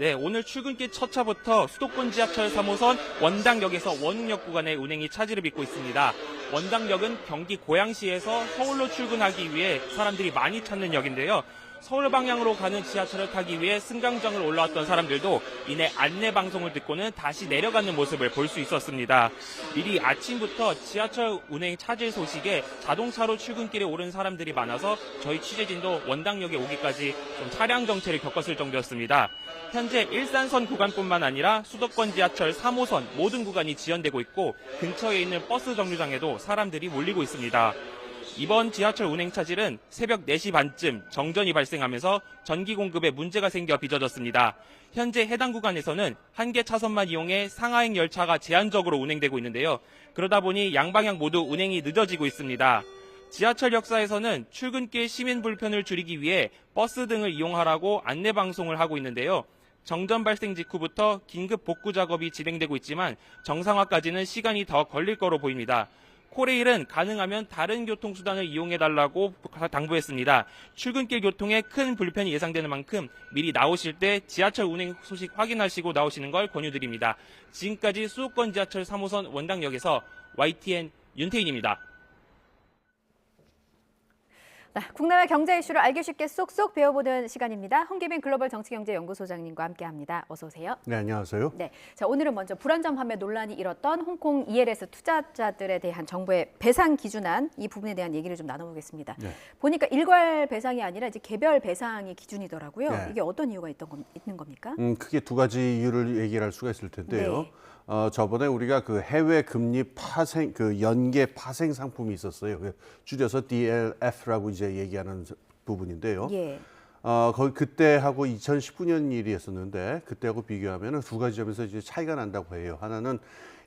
네, 오늘 출근길 첫 차부터 수도권 지하철 3호선 원당역에서 원흥역 구간의 운행이 차질을 빚고 있습니다. 원당역은 경기 고양시에서 서울로 출근하기 위해 사람들이 많이 찾는 역인데요. 서울 방향으로 가는 지하철을 타기 위해 승강장을 올라왔던 사람들도 이내 안내 방송을 듣고는 다시 내려가는 모습을 볼 수 있었습니다. 미리 아침부터 지하철 운행 차질 소식에 자동차로 출근길에 오른 사람들이 많아서 저희 취재진도 원당역에 오기까지 좀 차량 정체를 겪었을 정도였습니다. 현재 일산선 구간뿐만 아니라 수도권 지하철 3호선 모든 구간이 지연되고 있고 근처에 있는 버스 정류장에도 사람들이 몰리고 있습니다. 이번 지하철 운행 차질은 새벽 4시 반쯤 정전이 발생하면서 전기 공급에 문제가 생겨 빚어졌습니다. 현재 해당 구간에서는 한 개 차선만 이용해 상하행 열차가 제한적으로 운행되고 있는데요. 그러다 보니 양방향 모두 운행이 늦어지고 있습니다. 지하철 역사에서는 출근길 시민 불편을 줄이기 위해 버스 등을 이용하라고 안내 방송을 하고 있는데요. 정전 발생 직후부터 긴급 복구 작업이 진행되고 있지만 정상화까지는 시간이 더 걸릴 거로 보입니다. 코레일은 가능하면 다른 교통수단을 이용해달라고 당부했습니다. 출근길 교통에 큰 불편이 예상되는 만큼 미리 나오실 때 지하철 운행 소식 확인하시고 나오시는 걸 권유드립니다. 지금까지 수도권 지하철 3호선 원당역에서 YTN 윤태인입니다. 국내외 경제 이슈를 알기 쉽게 쏙쏙 배워보는 시간입니다. 홍기빈 글로벌 정치경제연구소장님과 함께합니다. 어서 오세요. 네, 안녕하세요. 네, 자 오늘은 먼저 불안전 판매 논란이 일었던 홍콩 ELS 투자자들에 대한 정부의 배상 기준안 이 부분에 대한 얘기를 좀 나눠보겠습니다. 네. 보니까 일괄 배상이 아니라 이제 개별 배상이 기준이더라고요. 네. 이게 어떤 이유가 있는 겁니까? 크게 두 가지 이유를 얘기할 수가 있을 텐데요. 네. 저번에 우리가 그 해외 금리 파생, 그 연계 파생 상품이 있었어요. 줄여서 DLF라고 이제 얘기하는 부분인데요. 예. 거기 그때하고 2019년 일이었었는데 그때하고 비교하면 두 가지 점에서 이제 차이가 난다고 해요. 하나는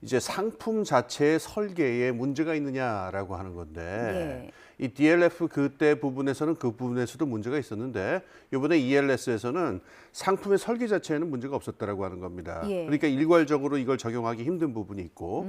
이제 상품 자체의 설계에 문제가 있느냐라고 하는 건데 예. 이 DLF 그때 부분에서는 그 부분에서도 문제가 있었는데 이번에 ELS에서는 상품의 설계 자체에는 문제가 없었다라고 하는 겁니다. 예. 그러니까 일괄적으로 이걸 적용하기 힘든 부분이 있고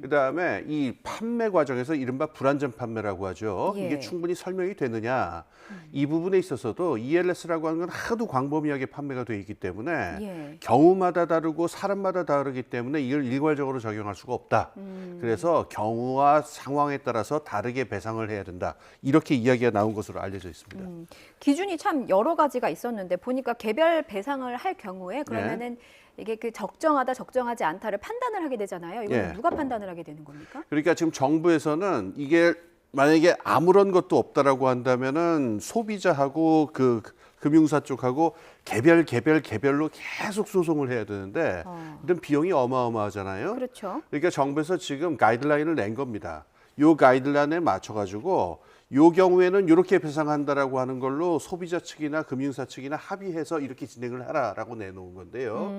그다음에 이 판매 과정에서 이른바 불안전 판매라고 하죠. 예. 이게 충분히 설명이 되느냐. 이 부분에 있어서도 ELS라고 하는 건 하도 광범위하게 판매가 돼 있기 때문에 예. 경우마다 다르고 사람마다 다르기 때문에 이걸 일괄적으로 적용할 수가 없다. 그래서 경우와 상황에 따라서 다르게 배상을 해야 된다. 이렇게 이야기가 나온 것으로 알려져 있습니다. 기준이 참 여러 가지가 있었는데 보니까 개별 배상을 할 경우에 그러면은 이게 그 적정하다 적정하지 않다를 판단을 하게 되잖아요. 이건 누가 판단을 하게 되는 겁니까? 그러니까 지금 정부에서는 이게 만약에 아무런 것도 없다라고 한다면은 소비자하고 그 금융사 쪽하고 개별로 계속 소송을 해야 되는데 이런 비용이 어마어마하잖아요. 그렇죠. 그러니까 정부에서 지금 가이드라인을 낸 겁니다. 요 가이드라인에 맞춰가지고 요 경우에는 이렇게 배상한다라고 하는 걸로 소비자 측이나 금융사 측이나 합의해서 이렇게 진행을 하라라고 내놓은 건데요.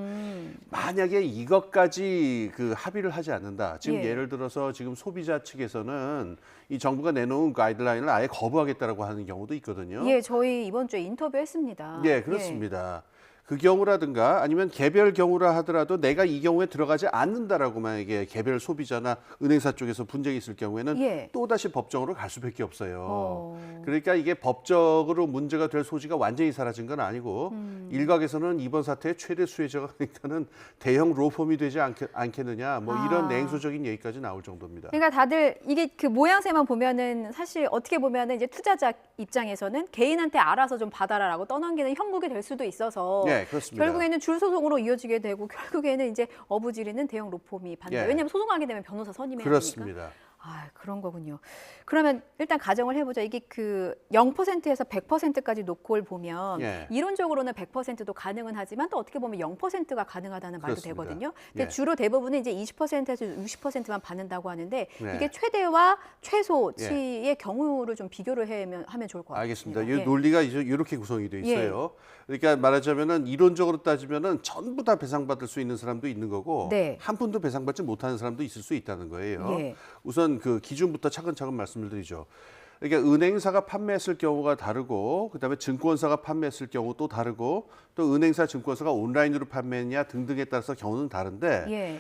만약에 이것까지 그 합의를 하지 않는다. 지금 예. 예를 들어서 지금 소비자 측에서는 이 정부가 내놓은 가이드라인을 아예 거부하겠다라고 하는 경우도 있거든요. 예, 저희 이번 주에 인터뷰했습니다. 예, 그렇습니다. 그 경우라든가 아니면 개별 경우라 하더라도 내가 이 경우에 들어가지 않는다라고 만약에 개별 소비자나 은행사 쪽에서 분쟁이 있을 경우에는 예. 또다시 법정으로 갈 수밖에 없어요. 그러니까 이게 법적으로 문제가 될 소지가 완전히 사라진 건 아니고 일각에서는 이번 사태의 최대 수혜자가 그러니까는 대형 로펌이 되지 않겠느냐 뭐 이런 냉소적인 얘기까지 나올 정도입니다. 그러니까 다들 이게 그 모양새만 보면은 사실 어떻게 보면은 이제 투자자 입장에서는 개인한테 알아서 좀 받아라라고 떠넘기는 형국이 될 수도 있어서 네, 그렇습니다. 결국에는 줄 소송으로 이어지게 되고 결국에는 이제 어부지리는 대형 로펌이 받는다. 예. 왜냐하면 소송하게 되면 변호사 선임해야 되니까. 그렇습니다. 아, 그런 거군요. 그러면 일단 가정을 해보자. 이게 그 0%에서 100%까지 놓고 보면 예. 이론적으로는 100%도 가능은 하지만 또 어떻게 보면 0%가 가능하다는 말도 그렇습니다. 되거든요. 근데 예. 주로 대부분은 이제 20%에서 60%만 받는다고 하는데 네. 이게 최대와 최소치의 경우를 좀 비교를 하면 좋을 것 같아요. 알겠습니다. 이 예. 논리가 이렇게 구성이 돼 있어요. 그러니까 말하자면은 이론적으로 따지면은 전부 다 배상받을 수 있는 사람도 있는 거고 네. 한 푼도 배상받지 못하는 사람도 있을 수 있다는 거예요. 예. 우선 그 기준부터 차근차근 말씀을 드리죠. 그러니까 은행사가 판매했을 경우가 다르고 그다음에 증권사가 판매했을 경우 또 다르고 또 은행사 증권사가 온라인으로 판매했냐 등등에 따라서 경우는 다른데 예.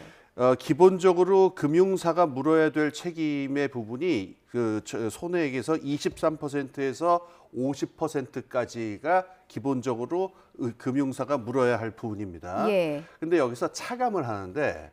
기본적으로 금융사가 물어야 될 책임의 부분이 그 손해액에서 23%에서 50%까지가 기본적으로 금융사가 물어야 할 부분입니다. 예. 근데 여기서 차감을 하는데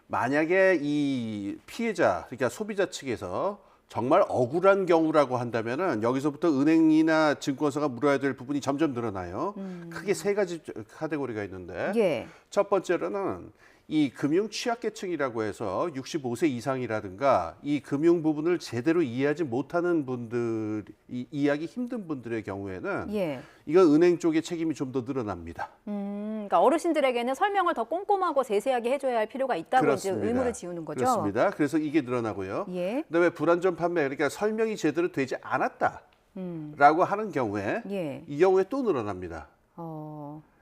만약에 이 피해자, 그러니까 소비자 측에서 정말 억울한 경우라고 한다면은 여기서부터 은행이나 증권사가 물어야 될 부분이 점점 늘어나요. 크게 세 가지 카테고리가 있는데 예. 첫 번째로는 이 금융 취약계층이라고 해서 65세 이상이라든가 이 금융 부분을 제대로 이해하지 못하는 분들, 이해하기 힘든 분들의 경우에는 예. 이건 은행 쪽의 책임이 좀 더 늘어납니다. 그러니까 어르신들에게는 설명을 더 꼼꼼하고 세세하게 해줘야 할 필요가 있다고 이제 그렇습니다. 의무를 지우는 거죠. 그렇습니다. 그래서 이게 늘어나고요. 예. 그다음에 불안전 판매, 그러니까 설명이 제대로 되지 않았다라고 하는 경우에 예. 이 경우에 또 늘어납니다.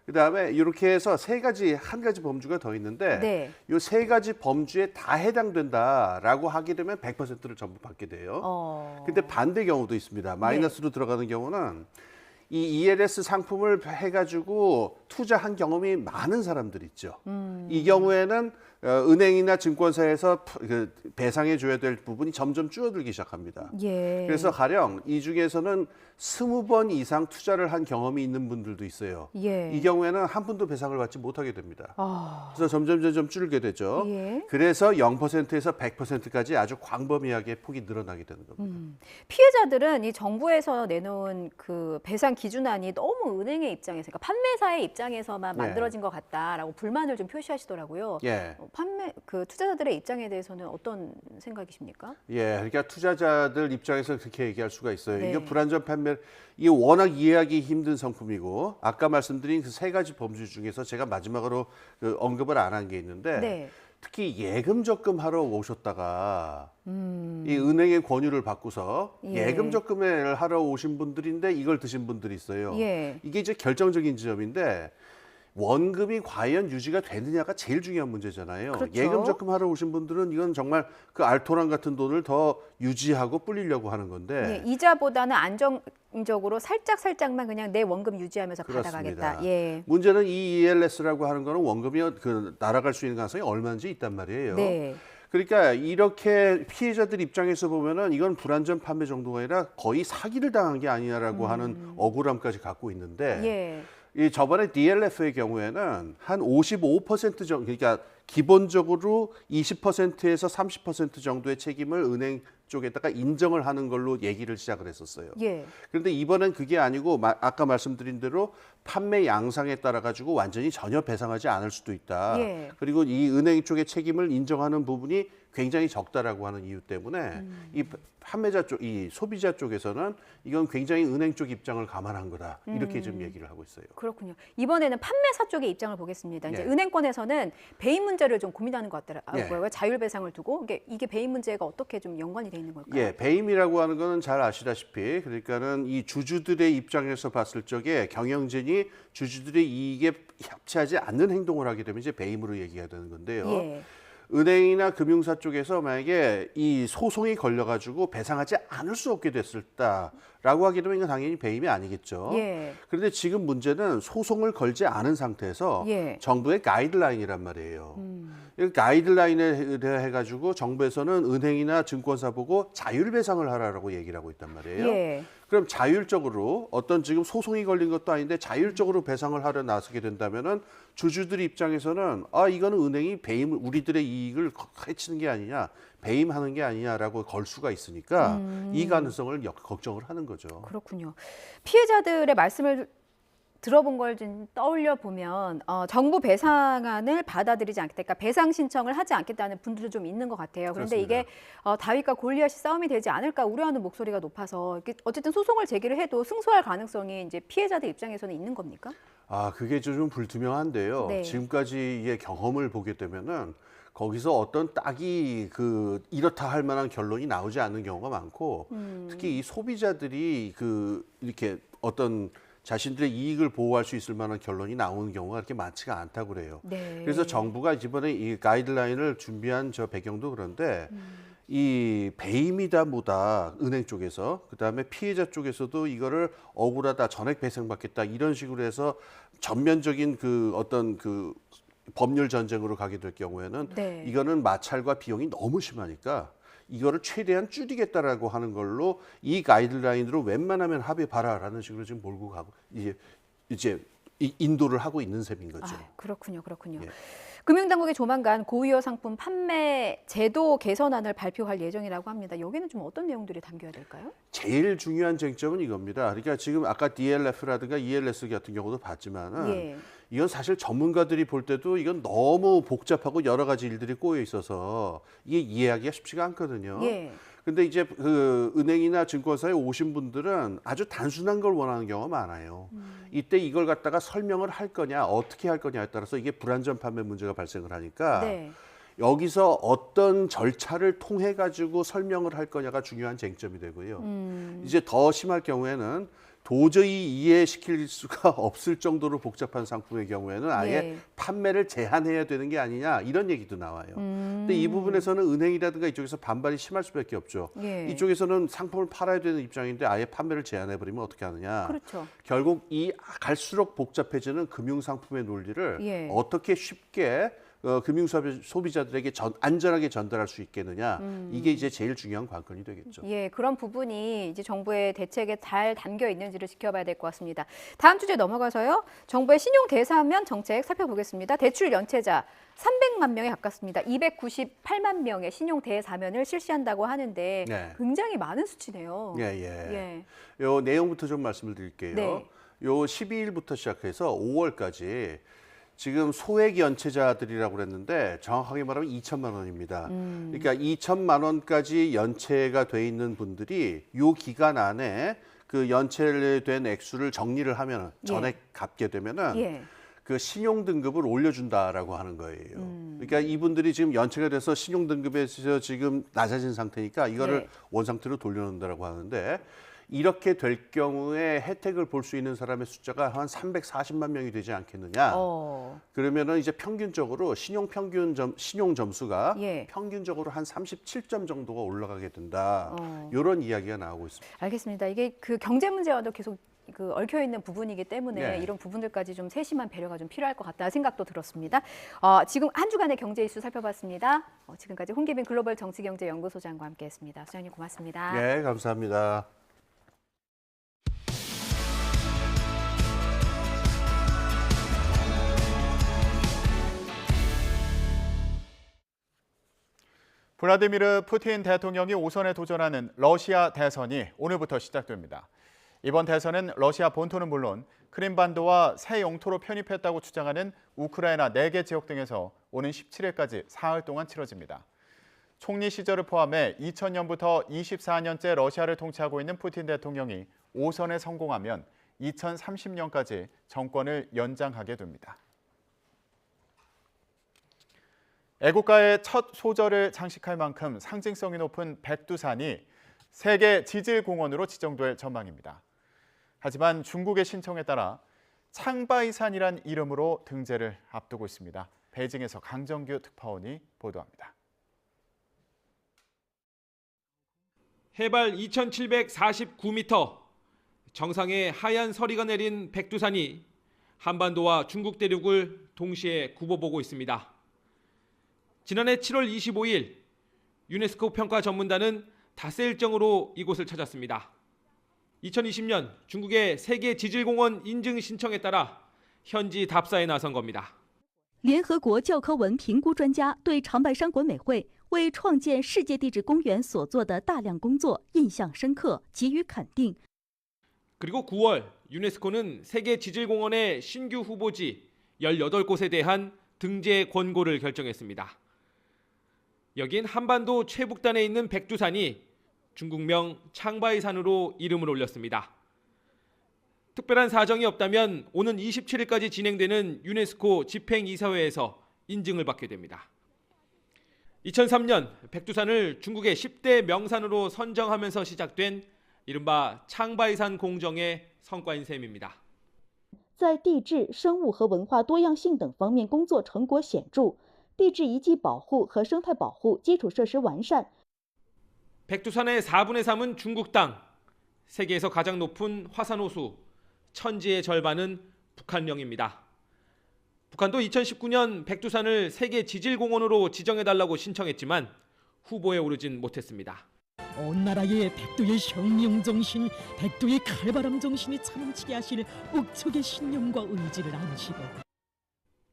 그다음에 이렇게 해서 한 가지 범주가 더 있는데 네. 이 세 가지 범주에 다 해당된다라고 하게 되면 100%를 전부 받게 돼요. 근데 반대 경우도 있습니다. 마이너스로 들어가는 경우는 이 ELS 상품을 해가지고 투자한 경험이 많은 사람들 있죠. 이 경우에는 은행이나 증권사에서 배상해 줘야 될 부분이 점점 줄어들기 시작합니다. 예. 그래서 가령 이 중에서는 20번 이상 투자를 한 경험이 있는 분들도 있어요. 예. 이 경우에는 한 푼도 배상을 받지 못하게 됩니다. 그래서 점점 줄게 되죠. 예. 그래서 0%에서 100%까지 아주 광범위하게 폭이 늘어나게 되는 겁니다. 피해자들은 이 정부에서 내놓은 그 배상 기준안이 너무 은행의 입장에서, 그러니까 판매사의 입장에서만 네. 만들어진 것 같다라고 불만을 좀 표시하시더라고요. 예. 투자자들의 입장에 대해서는 어떤 생각이십니까? 예, 그러니까 투자자들 입장에서 그렇게 얘기할 수가 있어요. 네. 이게 불안전 판매, 이게 워낙 이해하기 힘든 상품이고 아까 말씀드린 그 세 가지 범주 중에서 제가 마지막으로 언급을 안 한 게 있는데 네. 특히 예금 적금 하러 오셨다가 이 은행의 권유를 받고서 예. 예금 적금을 하러 오신 분들인데 이걸 드신 분들이 있어요. 예. 이게 이제 결정적인 지점인데 원금이 과연 유지가 되느냐가 제일 중요한 문제잖아요. 그렇죠. 예금 적금 하러 오신 분들은 이건 정말 그 알토란 같은 돈을 더 유지하고 불리려고 하는 건데 예, 이자보다는 안정적으로 살짝만 그냥 내 원금 유지하면서 그렇습니다. 받아가겠다. 예. 문제는 이 ELS라고 하는 거는 원금이 날아갈 수 있는 가능성이 얼마인지 있단 말이에요. 네. 그러니까 이렇게 피해자들 입장에서 보면은 이건 불안전 판매 정도가 아니라 거의 사기를 당한 게 아니냐라고 하는 억울함까지 갖고 있는데 예. 이 저번에 DLF의 경우에는 한 55% 정도, 그러니까 기본적으로 20%에서 30% 정도의 책임을 은행 쪽에다가 인정을 하는 걸로 얘기를 시작을 했었어요. 예. 그런데 이번엔 그게 아니고 아까 말씀드린 대로 판매 양상에 따라 가지고 완전히 전혀 배상하지 않을 수도 있다. 예. 그리고 이 은행 쪽의 책임을 인정하는 부분이 굉장히 적다라고 하는 이유 때문에 이 판매자 쪽, 이 소비자 쪽에서는 이건 굉장히 은행 쪽 입장을 감안한 거다. 이렇게 좀 얘기를 하고 있어요. 그렇군요. 이번에는 판매사 쪽의 입장을 보겠습니다. 이제 네. 은행권에서는 배임 문제를 좀 고민하는 것 같더라고요. 네. 자율 배상을 두고 이게 배임 문제가 어떻게 좀 연관이 돼 있는 걸까요? 예, 배임이라고 하는 거는 잘 아시다시피 그러니까는 이 주주들의 입장에서 봤을 적에 경영진이 주주들의 이익에 합치하지 않는 행동을 하게 되면 이제 배임으로 얘기가 되는 건데요. 예. 은행이나 금융사 쪽에서 만약에 이 소송이 걸려가지고 배상하지 않을 수 없게 됐을다라고 하게 되면 이건 당연히 배임이 아니겠죠. 예. 그런데 지금 문제는 소송을 걸지 않은 상태에서 예. 정부의 가이드라인이란 말이에요. 이 가이드라인에 해가지고 정부에서는 은행이나 증권사 보고 자율 배상을 하라고 얘기를 하고 있단 말이에요. 예. 그럼 자율적으로 어떤 지금 소송이 걸린 것도 아닌데 자율적으로 배상을 하려 나서게 된다면은 주주들 입장에서는 이거는 은행이 배임을 우리들의 이익을 해치는 게 아니냐, 배임하는 게 아니냐라고 걸 수가 있으니까 이 가능성을 걱정을 하는 거죠. 그렇군요. 피해자들의 말씀을 들어본 걸 좀 떠올려 보면 정부 배상안을 받아들이지 않겠다, 그러니까 배상 신청을 하지 않겠다는 분들도 좀 있는 것 같아요. 그런데 그렇습니다. 이게 다윗과 골리앗이 싸움이 되지 않을까 우려하는 목소리가 높아서 어쨌든 소송을 제기를 해도 승소할 가능성이 이제 피해자들 입장에서는 있는 겁니까? 그게 좀 불투명한데요. 네. 지금까지의 경험을 보게 되면은 거기서 어떤 딱이 이렇다 할 만한 결론이 나오지 않는 경우가 많고 특히 이 소비자들이 이렇게 어떤 자신들의 이익을 보호할 수 있을 만한 결론이 나오는 경우가 그렇게 많지가 않다고 그래요. 네. 그래서 정부가 이번에 이 가이드라인을 준비한 배경도 그런데 이 배임이다 뭐다 은행 쪽에서 그다음에 피해자 쪽에서도 이거를 억울하다 전액 배상받겠다 이런 식으로 해서 전면적인 어떤 법률 전쟁으로 가게 될 경우에는 네. 이거는 마찰과 비용이 너무 심하니까 이거를 최대한 줄이겠다라고 하는 걸로 이 가이드라인으로 웬만하면 합의 봐라라는 식으로 지금 몰고 가고 이제 인도를 하고 있는 셈인 거죠. 그렇군요. 예. 금융당국이 조만간 고위험 상품 판매 제도 개선안을 발표할 예정이라고 합니다. 여기는 좀 어떤 내용들이 담겨야 될까요? 제일 중요한 쟁점은 이겁니다. 그러니까 지금 아까 DLF라든가 ELS 같은 경우도 봤지만은 예. 이건 사실 전문가들이 볼 때도 이건 너무 복잡하고 여러 가지 일들이 꼬여 있어서 이게 이해하기가 쉽지가 않거든요. 예. 근데 이제 은행이나 증권사에 오신 분들은 아주 단순한 걸 원하는 경우가 많아요. 이때 이걸 갖다가 설명을 할 거냐, 어떻게 할 거냐에 따라서 이게 불안전 판매 문제가 발생을 하니까 네. 여기서 어떤 절차를 통해 가지고 설명을 할 거냐가 중요한 쟁점이 되고요. 이제 더 심할 경우에는 도저히 이해시킬 수가 없을 정도로 복잡한 상품의 경우에는 아예 예. 판매를 제한해야 되는 게 아니냐 이런 얘기도 나와요. 근데 이 부분에서는 은행이라든가 이쪽에서 반발이 심할 수밖에 없죠. 예. 이쪽에서는 상품을 팔아야 되는 입장인데 아예 판매를 제한해버리면 어떻게 하느냐. 그렇죠. 결국 이 갈수록 복잡해지는 금융상품의 논리를 예. 어떻게 쉽게 금융 소비자들에게 안전하게 전달할 수 있겠느냐. 이게 이제 제일 중요한 관건이 되겠죠. 예, 그런 부분이 이제 정부의 대책에 잘 담겨 있는지를 지켜봐야 될 것 같습니다. 다음 주제 넘어가서요. 정부의 신용 대사면 정책 살펴보겠습니다. 대출 연체자 300만 명에 가깝습니다. 298만 명의 신용 대사면을 실시한다고 하는데 네. 굉장히 많은 수치네요. 예. 요 내용부터 좀 말씀을 드릴게요. 네. 요 12일부터 시작해서 5월까지 지금 소액 연체자들이라고 그랬는데 정확하게 말하면 2천만 원입니다. 그러니까 2천만 원까지 연체가 돼 있는 분들이 요 기간 안에 연체된 액수를 정리를 하면 전액 갚게 되면은 그 신용 등급을 올려준다라고 하는 거예요. 그러니까 이분들이 지금 연체가 돼서 신용 등급에서 지금 낮아진 상태니까 이거를 원상태로 돌려놓는다라고 하는데 이렇게 될 경우에 혜택을 볼 수 있는 사람의 숫자가 한 340만 명이 되지 않겠느냐. 그러면은 이제 평균적으로 신용 점수가 평균적으로 한 37점 정도가 올라가게 된다. 이런 이야기가 나오고 있습니다. 알겠습니다. 이게 경제 문제와도 계속 얽혀 있는 부분이기 때문에 네. 이런 부분들까지 좀 세심한 배려가 좀 필요할 것 같다는 생각도 들었습니다. 지금 한 주간의 경제 이슈 살펴봤습니다. 지금까지 홍기빈 글로벌 정치경제연구소장과 함께했습니다. 소장님 고맙습니다. 네, 감사합니다. 블라디미르 푸틴 대통령이 5선에 도전하는 러시아 대선이 오늘부터 시작됩니다. 이번 대선은 러시아 본토는 물론 크림반도와 새 영토로 편입했다고 주장하는 우크라이나 4개 지역 등에서 오는 17일까지 사흘 동안 치러집니다. 총리 시절을 포함해 2000년부터 24년째 러시아를 통치하고 있는 푸틴 대통령이 5선에 성공하면 2030년까지 정권을 연장하게 됩니다. 애국가의 첫 소절을 장식할 만큼 상징성이 높은 백두산이 세계 지질공원으로 지정될 전망입니다. 하지만 중국의 신청에 따라 창바이산이란 이름으로 등재를 앞두고 있습니다. 베이징에서 강정규 특파원이 보도합니다. 해발 2,749m, 정상에 하얀 서리가 내린 백두산이 한반도와 중국 대륙을 동시에 굽어보고 있습니다. 지난해 7월 25일 유네스코 평가 전문단은 닷새 일정으로 이곳을 찾았습니다. 2020년 중국의 세계 지질공원 인증 신청에 따라 현지 답사에 나선 겁니다. 联合国教科文评估专家对长白山国美会为创建世界地质公园所做的大量工作印象深刻，给予肯定。 그리고 9월 유네스코는 세계 지질공원의 신규 후보지 18곳에 대한 등재 권고를 결정했습니다. 여긴 한반도 최북단에 있는 백두산이 중국명 창바이산으로 이름을 올렸습니다. 특별한 사정이 없다면 오는 27일까지 진행되는 유네스코 집행이사회에서 인증을 받게 됩니다. 2003년 백두산을 중국의 10대 명산으로 선정하면서 시작된 이른바 창바이산 공정의 성과인 셈입니다. 在地质、生物和文化多样性等方面工作成果显著，地质遗迹保护和生态保护基础设施完善。 백두산의 4분의 3은 중국 땅, 세계에서 가장 높은 화산호수, 천지의 절반은 북한령입니다. 북한도 2019년 백두산을 세계 지질공원으로 지정해달라고 신청했지만 후보에 오르진 못했습니다. 온 나라의 백두의 혁명 정신, 백두의 칼바람 정신이 차넘치게 하실 옥척의 신념과 의지를 안으시고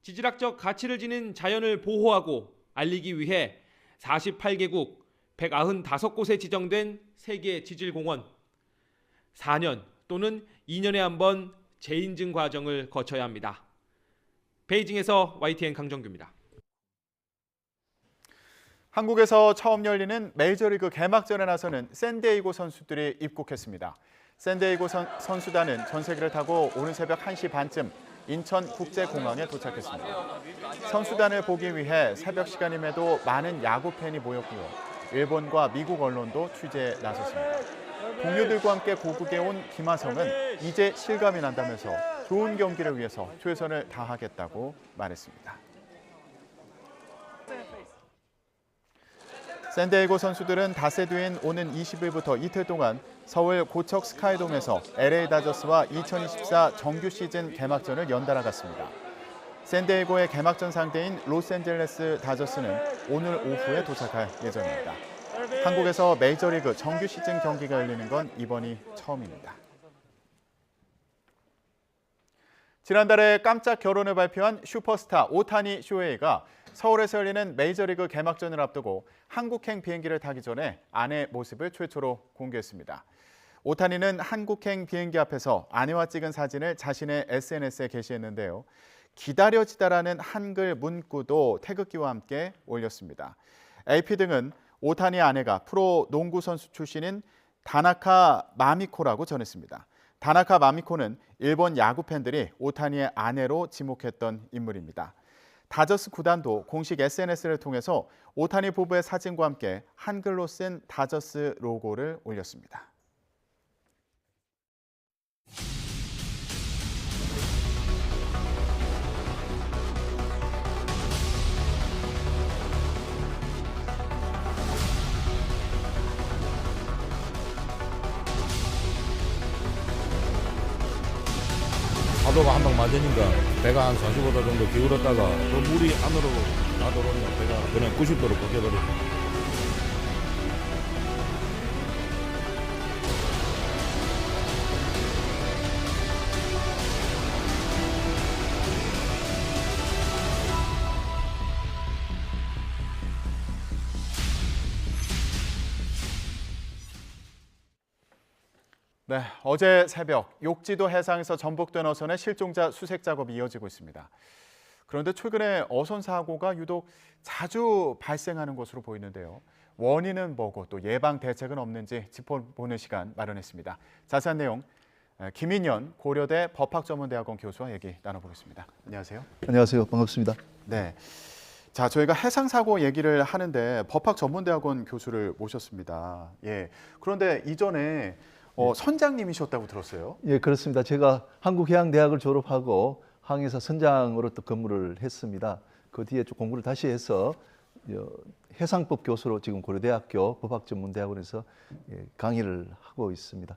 지질학적 가치를 지닌 자연을 보호하고 알리기 위해 48개국 195곳에 지정된 세계 지질공원. 4년 또는 2년에 한 번 재인증 과정을 거쳐야 합니다. 베이징에서 YTN 강정규입니다. 한국에서 처음 열리는 메이저리그 개막전에 나서는 샌디에이고 선수들이 입국했습니다. 샌디에이고 선수단은 전세기를 타고 오늘 새벽 1시 반쯤 인천국제공항에 도착했습니다. 선수단을 보기 위해 새벽 시간임에도 많은 야구 팬이 모였고요. 일본과 미국 언론도 취재에 나섰습니다. 동료들과 함께 고국에 온 김하성은 이제 실감이 난다면서 좋은 경기를 위해서 최선을 다하겠다고 말했습니다. 샌디에이고 선수들은 닷새 뒤인 오는 20일부터 이틀 동안 서울 고척 스카이돔에서 LA 다저스와 2024 정규 시즌 개막전을 연달아 갔습니다. 샌디에이고의 개막전 상대인 로스앤젤레스 다저스는 오늘 오후에 도착할 예정입니다. 한국에서 메이저리그 정규 시즌 경기가 열리는 건 이번이 처음입니다. 지난달에 깜짝 결혼을 발표한 슈퍼스타 오타니 쇼헤이가 서울에서 열리는 메이저리그 개막전을 앞두고 한국행 비행기를 타기 전에 아내 모습을 최초로 공개했습니다. 오타니는 한국행 비행기 앞에서 아내와 찍은 사진을 자신의 SNS에 게시했는데요. 기다려지다라는 한글 문구도 태극기와 함께 올렸습니다. AP 등은 오타니 아내가 프로 농구 선수 출신인 다나카 마미코라고 전했습니다. 다나카 마미코는 일본 야구 팬들이 오타니의 아내로 지목했던 인물입니다. 다저스 구단도 공식 SNS를 통해서 오타니 부부의 사진과 함께 한글로 쓴 다저스 로고를 올렸습니다. 파도가 한 방 맞으니까 배가 한 45도 정도 기울었다가 또 물이 안으로 나들어오면 배가 그냥 90도로 바뀌어버립니다. 네, 어제 새벽 욕지도 해상에서 전복된 어선의 실종자 수색 작업이 이어지고 있습니다. 그런데 최근에 어선 사고가 유독 자주 발생하는 것으로 보이는데요. 원인은 뭐고 또 예방 대책은 없는지 짚어보는 시간 마련했습니다. 자세한 내용 김인현 고려대 법학전문대학원 교수와 얘기 나눠보겠습니다. 안녕하세요. 안녕하세요. 반갑습니다. 네. 자, 저희가 해상 사고 얘기를 하는데 법학전문대학원 교수를 모셨습니다. 예. 그런데 이전에 선장님이셨다고 들었어요. 예, 그렇습니다. 제가 한국해양대학을 졸업하고 항해사 선장으로 또 근무를 했습니다. 그 뒤에 좀 공부를 다시 해서 해상법 교수로 지금 고려대학교 법학전문대학원에서 강의를 하고 있습니다.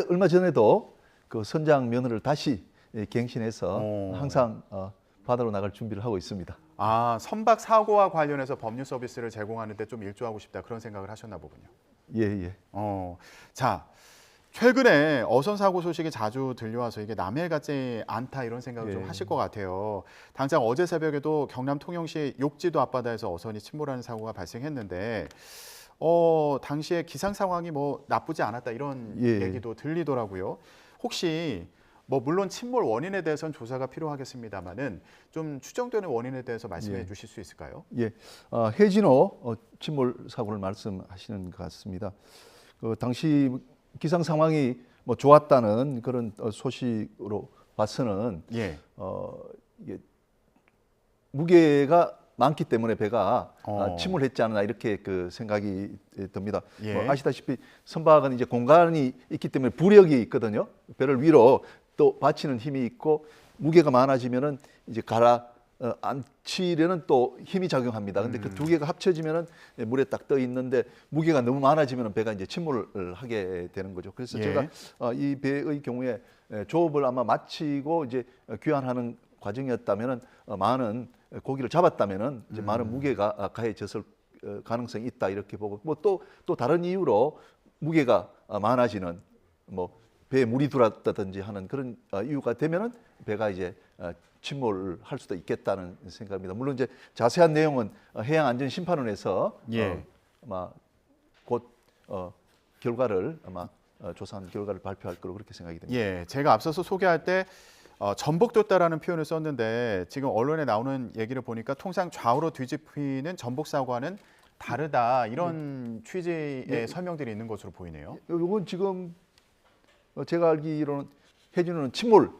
얼마 전에도 그 선장 면허를 다시 갱신해서 항상 바다로 나갈 준비를 하고 있습니다. 아, 선박 사고와 관련해서 법률 서비스를 제공하는 데 좀 일조하고 싶다 그런 생각을 하셨나 보군요. 예, 예. 자, 최근에 어선 사고 소식이 자주 들려와서 이게 남일 같지 않다 이런 생각을 좀 하실 것 같아요. 당장 어제 새벽에도 경남 통영시 욕지도 앞바다에서 어선이 침몰하는 사고가 발생했는데 당시에 기상 상황이 뭐 나쁘지 않았다 이런 얘기도 들리더라고요. 혹시 물론 침몰 원인에 대해서는 조사가 필요하겠습니다만은 좀 추정되는 원인에 대해서 말씀해 주실 수 있을까요? 예, 해진호 침몰 사고를 말씀하시는 것 같습니다. 당시 기상 상황이 좋았다는 그런 소식으로 봐서는 이게 무게가 많기 때문에 배가 침몰했지 않나 이렇게 그 생각이 듭니다. 아시다시피 선박은 이제 공간이 있기 때문에 부력이 있거든요. 배를 위로 또 받치는 힘이 있고 무게가 많아지면은 이제 가라앉히려는 또 힘이 작용합니다. 근데 그 두 개가 합쳐지면은 물에 딱 떠 있는데 무게가 너무 많아지면은 배가 이제 침몰을 하게 되는 거죠. 그래서 제가 이 배의 경우에 조업을 아마 마치고 이제 귀환하는 과정이었다면은 많은 고기를 잡았다면은 이제 많은 무게가 가해졌을 가능성이 있다 이렇게 보고 또 다른 이유로 무게가 많아지는 배에 물이 들어왔다든지 하는 그런 이유가 되면은 배가 이제 침몰을 할 수도 있겠다는 생각입니다. 물론 이제 자세한 내용은 해양안전심판원에서 아마 곧 결과를 조사한 결과를 발표할 거로 그렇게 생각이 됩니다. 예, 제가 앞서서 소개할 때 전복됐다라는 표현을 썼는데 지금 언론에 나오는 얘기를 보니까 통상 좌우로 뒤집히는 전복 사고와는 다르다 이런 취지의 설명들이 있는 것으로 보이네요. 이건 지금 제가 알기로는 해진호는 침몰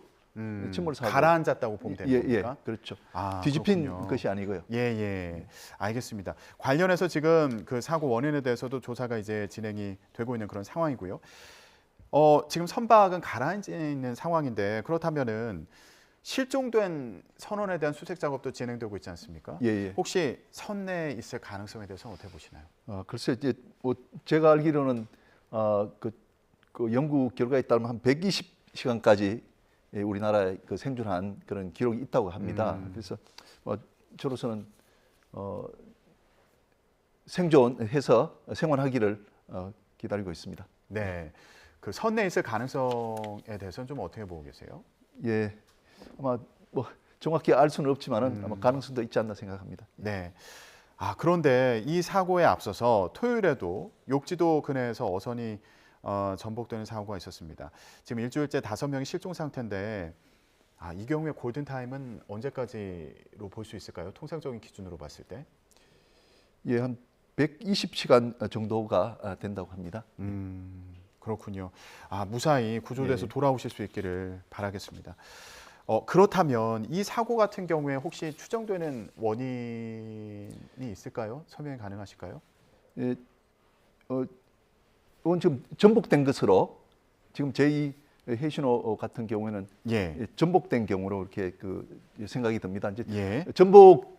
사고. 가라앉았다고 보면 되는 겁니까? 예, 그렇죠. 뒤집힌 그렇군요. 것이 아니고요. 예, 알겠습니다. 관련해서 지금 그 사고 원인에 대해서도 조사가 이제 진행이 되고 있는 그런 상황이고요. 지금 선박은 가라앉아 있는 상황인데 그렇다면은 실종된 선원에 대한 수색 작업도 진행되고 있지 않습니까? 혹시 선내에 있을 가능성에 대해서는 어떻게 보시나요? 글쎄 이제 제가 알기로는 그 연구 결과에 따르면 한 120시간까지 우리나라에 그 생존한 그런 기록이 있다고 합니다. 그래서 저로서는 생존해서 생활하기를 기다리고 있습니다. 네, 그 선내에 있을 가능성에 대해서는 좀 어떻게 보고 계세요? 예, 아마 정확히 알 수는 없지만은 아마 가능성도 있지 않나 생각합니다. 네. 그런데 이 사고에 앞서서 토요일에도 욕지도 근해에서 어선이 전복되는 사고가 있었습니다. 지금 일주일째 5명이 실종 상태인데 이 경우에 골든타임은 언제까지로 볼 수 있을까요? 통상적인 기준으로 봤을 때? 예, 한 120시간 정도가 된다고 합니다. 그렇군요. 무사히 구조돼서 돌아오실 수 있기를 바라겠습니다. 그렇다면 이 사고 같은 경우에 혹시 추정되는 원인이 있을까요? 설명이 가능하실까요? 예, 이건 지금 전복된 것으로 지금 제2 해신호 같은 경우에는 전복된 경우로 이렇게 생각이 듭니다. 이제 전복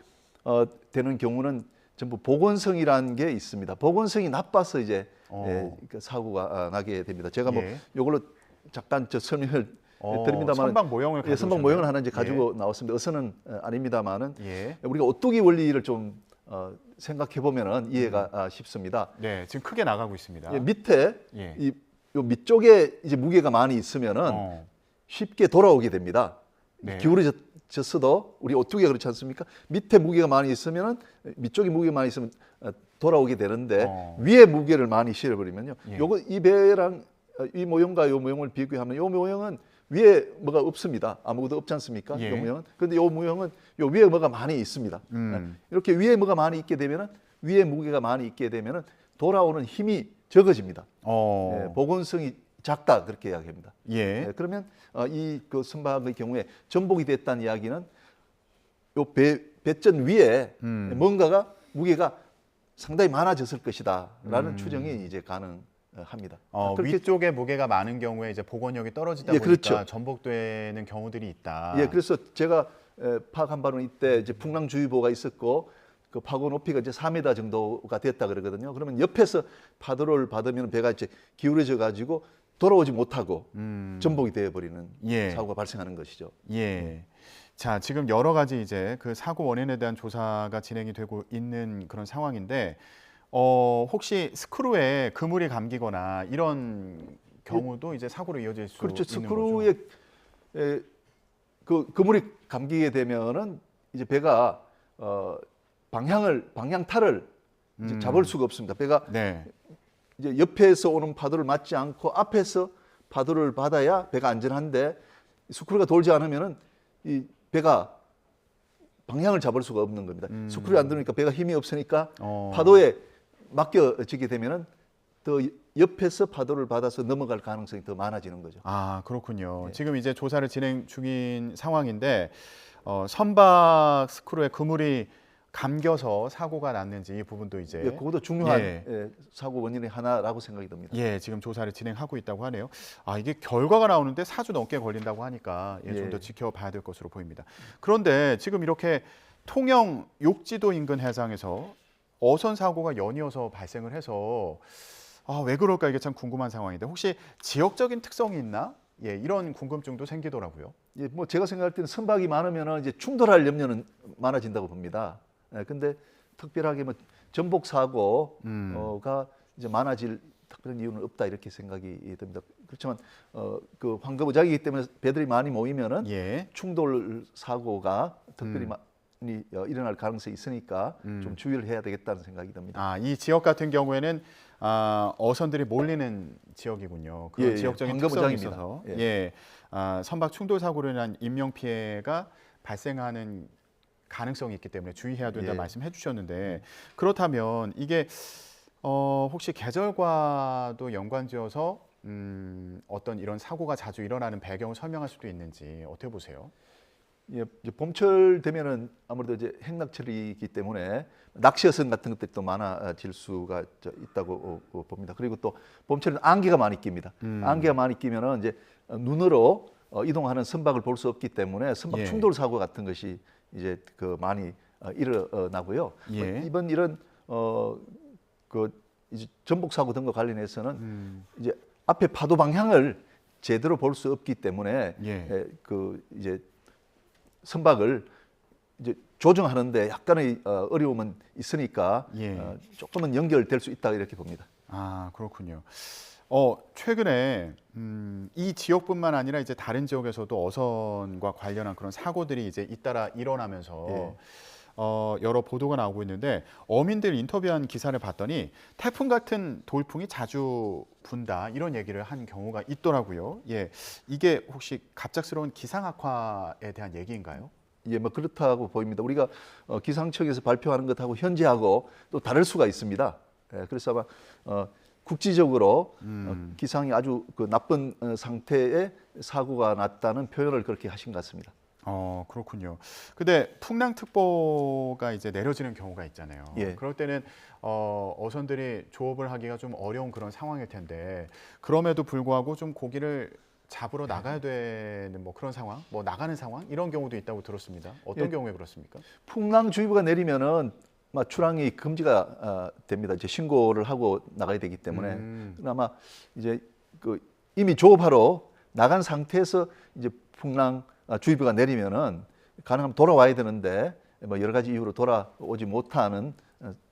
되는 경우는 전부 복원성이라는 게 있습니다. 복원성이 나빠서 이제 사고가 나게 됩니다. 제가 이걸로 잠깐 설명을 드립니다만 선박 모형을 선박 모형을 하나 이제 가지고 나왔습니다. 어선은 아닙니다만은 우리가 오뚜기 원리를 좀 생각해 보면은 이해가 쉽습니다. 네, 지금 크게 나가고 있습니다. 밑에 요 밑쪽에 이제 무게가 많이 있으면은 쉽게 돌아오게 됩니다. 기울어졌어도 우리 오뚜기가 그렇지 않습니까? 밑에 무게가 많이 있으면은 밑쪽에 무게가 많이 있으면 돌아오게 되는데 위에 무게를 많이 실어버리면요. 요거 이 배랑 이 모형과 이 모형을 비교하면 이 모형은 위에 뭐가 없습니다. 아무것도 없지 않습니까? 예. 이 모형은. 그런데 이 모형은 요 위에 뭐가 많이 있습니다. 이렇게 위에 뭐가 많이 있게 되면은 위에 무게가 많이 있게 되면은 돌아오는 힘이 적어집니다. 예, 복원성이 작다 그렇게 이야기합니다. 예. 그러면 이 그 선박의 경우에 전복이 됐다는 이야기는 요 배전 위에 뭔가가 무게가 상당히 많아졌을 것이다라는 추정이 이제 가능합니다. 위쪽에 무게가 많은 경우에 이제 복원력이 떨어지다 예, 보니까 그렇죠. 전복되는 경우들이 있다. 예, 그래서 제가 파악한 바로는 이때 이제 풍랑주의보가 있었고 그 파고 높이가 이제 4m 정도가 됐다 그러거든요. 그러면 옆에서 파도를 받으면 배가 이제 기울어져 가지고 돌아오지 못하고 전복이 되어 버리는 예. 사고가 발생하는 것이죠. 예. 자, 지금 여러 가지 이제 그 사고 원인에 대한 조사가 진행이 되고 있는 그런 상황인데 혹시 스크루에 그물이 감기거나 이런 경우도 이제 사고로 이어질 수 그렇죠. 있는 스크루에 그 그물이 감기게 되면은 이제 배가 방향타를 이제 잡을 수가 없습니다. 배가 네. 이제 옆에서 오는 파도를 맞지 않고 앞에서 파도를 받아야 배가 안전한데 스크루가 돌지 않으면은 이 배가 방향을 잡을 수가 없는 겁니다. 스크루가 안 들으니까 배가 힘이 없으니까 파도에 맡겨지게 되면은 더 옆에서 파도를 받아서 넘어갈 가능성이 더 많아지는 거죠. 아, 그렇군요. 네. 지금 이제 조사를 진행 중인 상황인데 선박 스크루에 그물이 감겨서 사고가 났는지 이 부분도 이제 예, 그것도 중요한 사고 원인의 하나라고 생각이 듭니다. 예, 지금 조사를 진행하고 있다고 하네요. 아, 이게 결과가 나오는데 4주 넘게 걸린다고 하니까 좀 더 지켜봐야 될 것으로 보입니다. 그런데 지금 이렇게 통영 욕지도 인근 해상에서 어선 사고가 연이어서 발생을 해서 왜 그럴까 이게 참 궁금한 상황인데 혹시 지역적인 특성이 있나? 예, 이런 궁금증도 생기더라고요. 예, 뭐 제가 생각할 때는 선박이 많으면 이제 충돌할 염려는 많아진다고 봅니다. 근데 특별하게 뭐 전복 사고가 이제 많아질 특별한 이유는 없다 이렇게 생각이 듭니다. 그렇지만 그 황금우작이기 때문에 배들이 많이 모이면은 충돌 사고가 특별히 많이 일어날 가능성이 있으니까 좀 주의를 해야 되겠다는 생각이 듭니다. 아, 이 지역 같은 경우에는 어선들이 몰리는 지역이군요. 그 지역적인 특성이 있어서 선박 충돌 사고로 인한 인명 피해가 발생하는 가능성이 있기 때문에 주의해야 된다 말씀해 주셨는데 그렇다면 이게 혹시 계절과도 연관지어서 어떤 이런 사고가 자주 일어나는 배경을 설명할 수도 있는지 어떻게 보세요? 예, 이제 봄철 되면은 아무래도 이제 행락철이기 때문에 낚시어선 같은 것들이 또 많아질 수가 있다고 봅니다. 그리고 또 봄철에는 안개가 많이 낍니다. 안개가 많이 끼면은 이제 눈으로 이동하는 선박을 볼 수 없기 때문에 선박 충돌 사고 같은 것이 이제 그 많이 일어나고요. 이번 이런 그 이제 전복 사고 등과 관련해서는 이제 앞에 파도 방향을 제대로 볼 수 없기 때문에 그 이제 선박을 이제 조정하는데 약간의 어려움은 있으니까 조금은 연결될 수 있다 이렇게 봅니다. 아, 그렇군요. 최근에 이 지역뿐만 아니라 이제 다른 지역에서도 어선과 관련한 그런 사고들이 이제 잇따라 일어나면서 여러 보도가 나오고 있는데 어민들 인터뷰한 기사를 봤더니 태풍 같은 돌풍이 자주 분다 이런 얘기를 한 경우가 있더라고요. 예, 이게 혹시 갑작스러운 기상 악화에 대한 얘기인가요? 예, 뭐 그렇다고 보입니다. 우리가 기상청에서 발표하는 것하고 현재하고 또 다를 수가 있습니다. 그래서 아마 국지적으로 기상이 아주 그 나쁜 상태의 사고가 났다는 표현을 그렇게 하신 것 같습니다. 그렇군요. 근데 풍랑특보가 이제 내려지는 경우가 있잖아요. 그럴 때는 어선들이 조업을 하기가 좀 어려운 그런 상황일 텐데 그럼에도 불구하고 좀 고기를 잡으러 나가야 되는 뭐 그런 상황, 뭐 나가는 상황 이런 경우도 있다고 들었습니다. 어떤 경우에 그렇습니까? 풍랑주의보가 내리면은 출항이 금지가 됩니다. 이제 신고를 하고 나가야 되기 때문에 아마 이제 그 이미 조업하러 나간 상태에서 이제 풍랑주의보가 내리면은 가능하면 돌아와야 되는데 뭐 여러 가지 이유로 돌아오지 못하는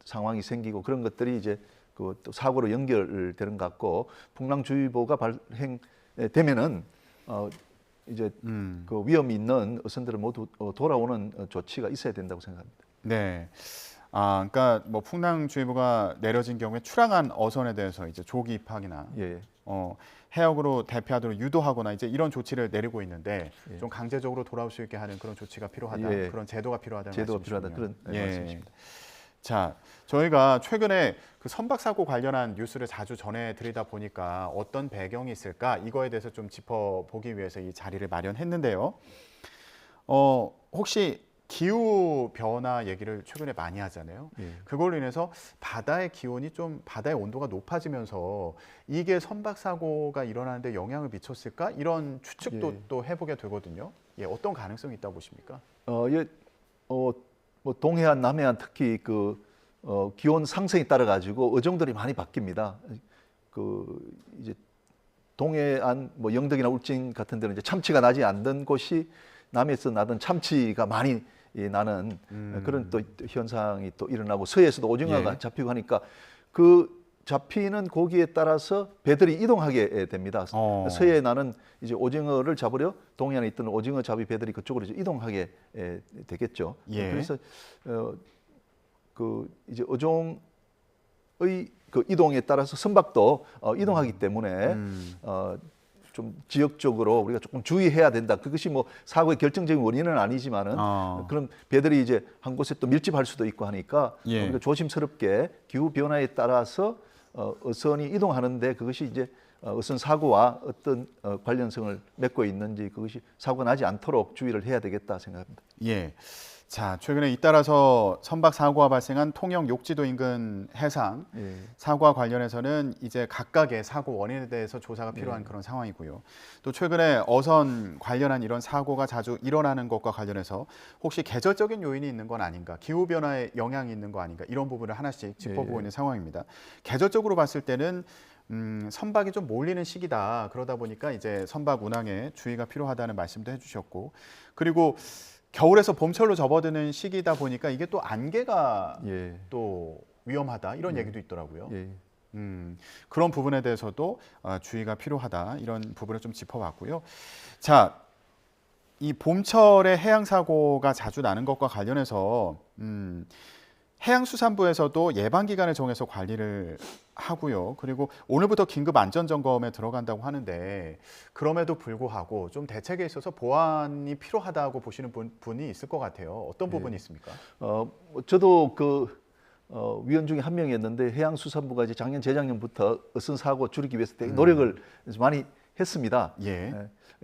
상황이 생기고 그런 것들이 이제 그 또 사고로 연결되는 것 같고 풍랑주의보가 발행되면은 이제 그 위험이 있는 어선들은 모두 돌아오는 조치가 있어야 된다고 생각합니다. 네. 그러니까 뭐 풍랑주의보가 내려진 경우에 출항한 어선에 대해서 이제 조기 입항이나 해역으로 대피하도록 유도하거나 이제 이런 조치를 내리고 있는데 좀 강제적으로 돌아올 수 있게 하는 그런 조치가 필요하다. 그런 제도가 필요하다는 제도가 필요하다 그런 말씀이십니다. 자, 저희가 최근에 그 선박 사고 관련한 뉴스를 자주 전해드리다 보니까 어떤 배경이 있을까 이거에 대해서 좀 짚어보기 위해서 이 자리를 마련했는데요. 혹시 기후 변화 얘기를 최근에 많이 하잖아요. 그걸로 인해서 바다의 기온이 좀 바다의 온도가 높아지면서 이게 선박 사고가 일어나는데 영향을 미쳤을까 이런 추측도 또 해보게 되거든요. 어떤 가능성이 있다고 보십니까? 뭐 동해안, 남해안 특히 그 기온 상승에 따라 가지고 어종들이 많이 바뀝니다. 그 이제 동해안 뭐 영덕이나 울진 같은 데는 이제 참치가 나지 않던 곳이 남해에서 나던 참치가 많이 나는 그런 또 현상이 또 일어나고 서해에서도 오징어가 잡히고 하니까 그 잡히는 고기에 따라서 배들이 이동하게 됩니다. 서해에 나는 이제 오징어를 잡으려 동해안에 있던 오징어 잡이 배들이 그쪽으로 이제 이동하게 되겠죠. 그래서 그 이제 어종의 그 이동에 따라서 선박도 이동하기 때문에 좀 지역적으로 우리가 조금 주의해야 된다. 그것이 뭐 사고의 결정적인 원인은 아니지만은 그런 배들이 이제 한 곳에 또 밀집할 수도 있고 하니까 우리가 조심스럽게 기후 변화에 따라서 어선이 이동하는데 그것이 이제 어선 사고와 어떤 관련성을 맺고 있는지 그것이 사고가 나지 않도록 주의를 해야 되겠다 생각합니다. 자, 최근에 잇따라서 선박 사고가 발생한 통영 욕지도 인근 해상 사고와 관련해서는 이제 각각의 사고 원인에 대해서 조사가 필요한 그런 상황이고요. 또 최근에 어선 관련한 이런 사고가 자주 일어나는 것과 관련해서 혹시 계절적인 요인이 있는 건 아닌가, 기후 변화에 영향이 있는 거 아닌가 이런 부분을 하나씩 짚어보고 있는 상황입니다. 계절적으로 봤을 때는 선박이 좀 몰리는 시기다. 그러다 보니까 이제 선박 운항에 주의가 필요하다는 말씀도 해주셨고, 그리고 겨울에서 봄철로 접어드는 시기다 보니까 이게 또 안개가 또 위험하다 이런 얘기도 있더라고요. 그런 부분에 대해서도 주의가 필요하다 이런 부분을 좀 짚어봤고요. 자, 이 봄철에 해양 사고가 자주 나는 것과 관련해서 해양수산부에서도 예방 기간을 정해서 관리를 하고요. 그리고 오늘부터 긴급 안전 점검에 들어간다고 하는데 그럼에도 불구하고 좀 대책에 있어서 보완이 필요하다고 보시는 분이 있을 것 같아요. 어떤 부분이 있습니까? 저도 그 위원 중에 한 명이었는데 해양수산부가 이제 작년 재작년부터 어선 사고 줄이기 위해서 되게 노력을 많이 했습니다.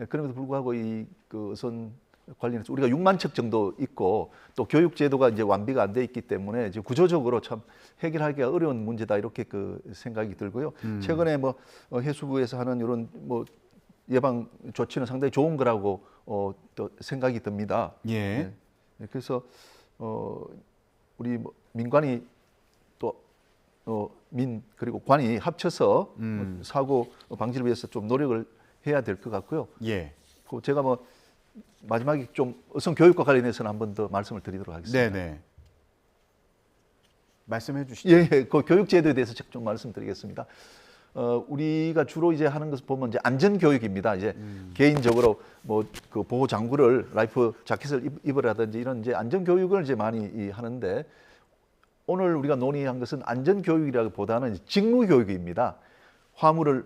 그럼에도 불구하고 이 그 어선 관련해서 우리가 6만 척 정도 있고 또 교육 제도가 이제 완비가 안 돼 있기 때문에 이제 구조적으로 참 해결하기가 어려운 문제다 이렇게 그 생각이 들고요. 최근에 뭐 해수부에서 하는 이런 뭐 예방 조치는 상당히 좋은 거라고 또 생각이 듭니다. 그래서 우리 뭐 민관이 또 민 그리고 관이 합쳐서 사고 방지를 위해서 좀 노력을 해야 될 것 같고요. 제가 뭐 마지막에 좀 어선 교육과 관련해서는 한 번 더 말씀을 드리도록 하겠습니다. 말씀해 주시죠. 그 교육 제도에 대해서 좀 말씀드리겠습니다. 우리가 주로 이제 하는 것을 보면 이제 안전 교육입니다. 이제 개인적으로 뭐 그 보호 장구를 라이프 자켓을 입으라든지 이런 이제 안전 교육을 이제 많이 하는데 오늘 우리가 논의한 것은 안전 교육이라기보다는 직무 교육입니다. 화물을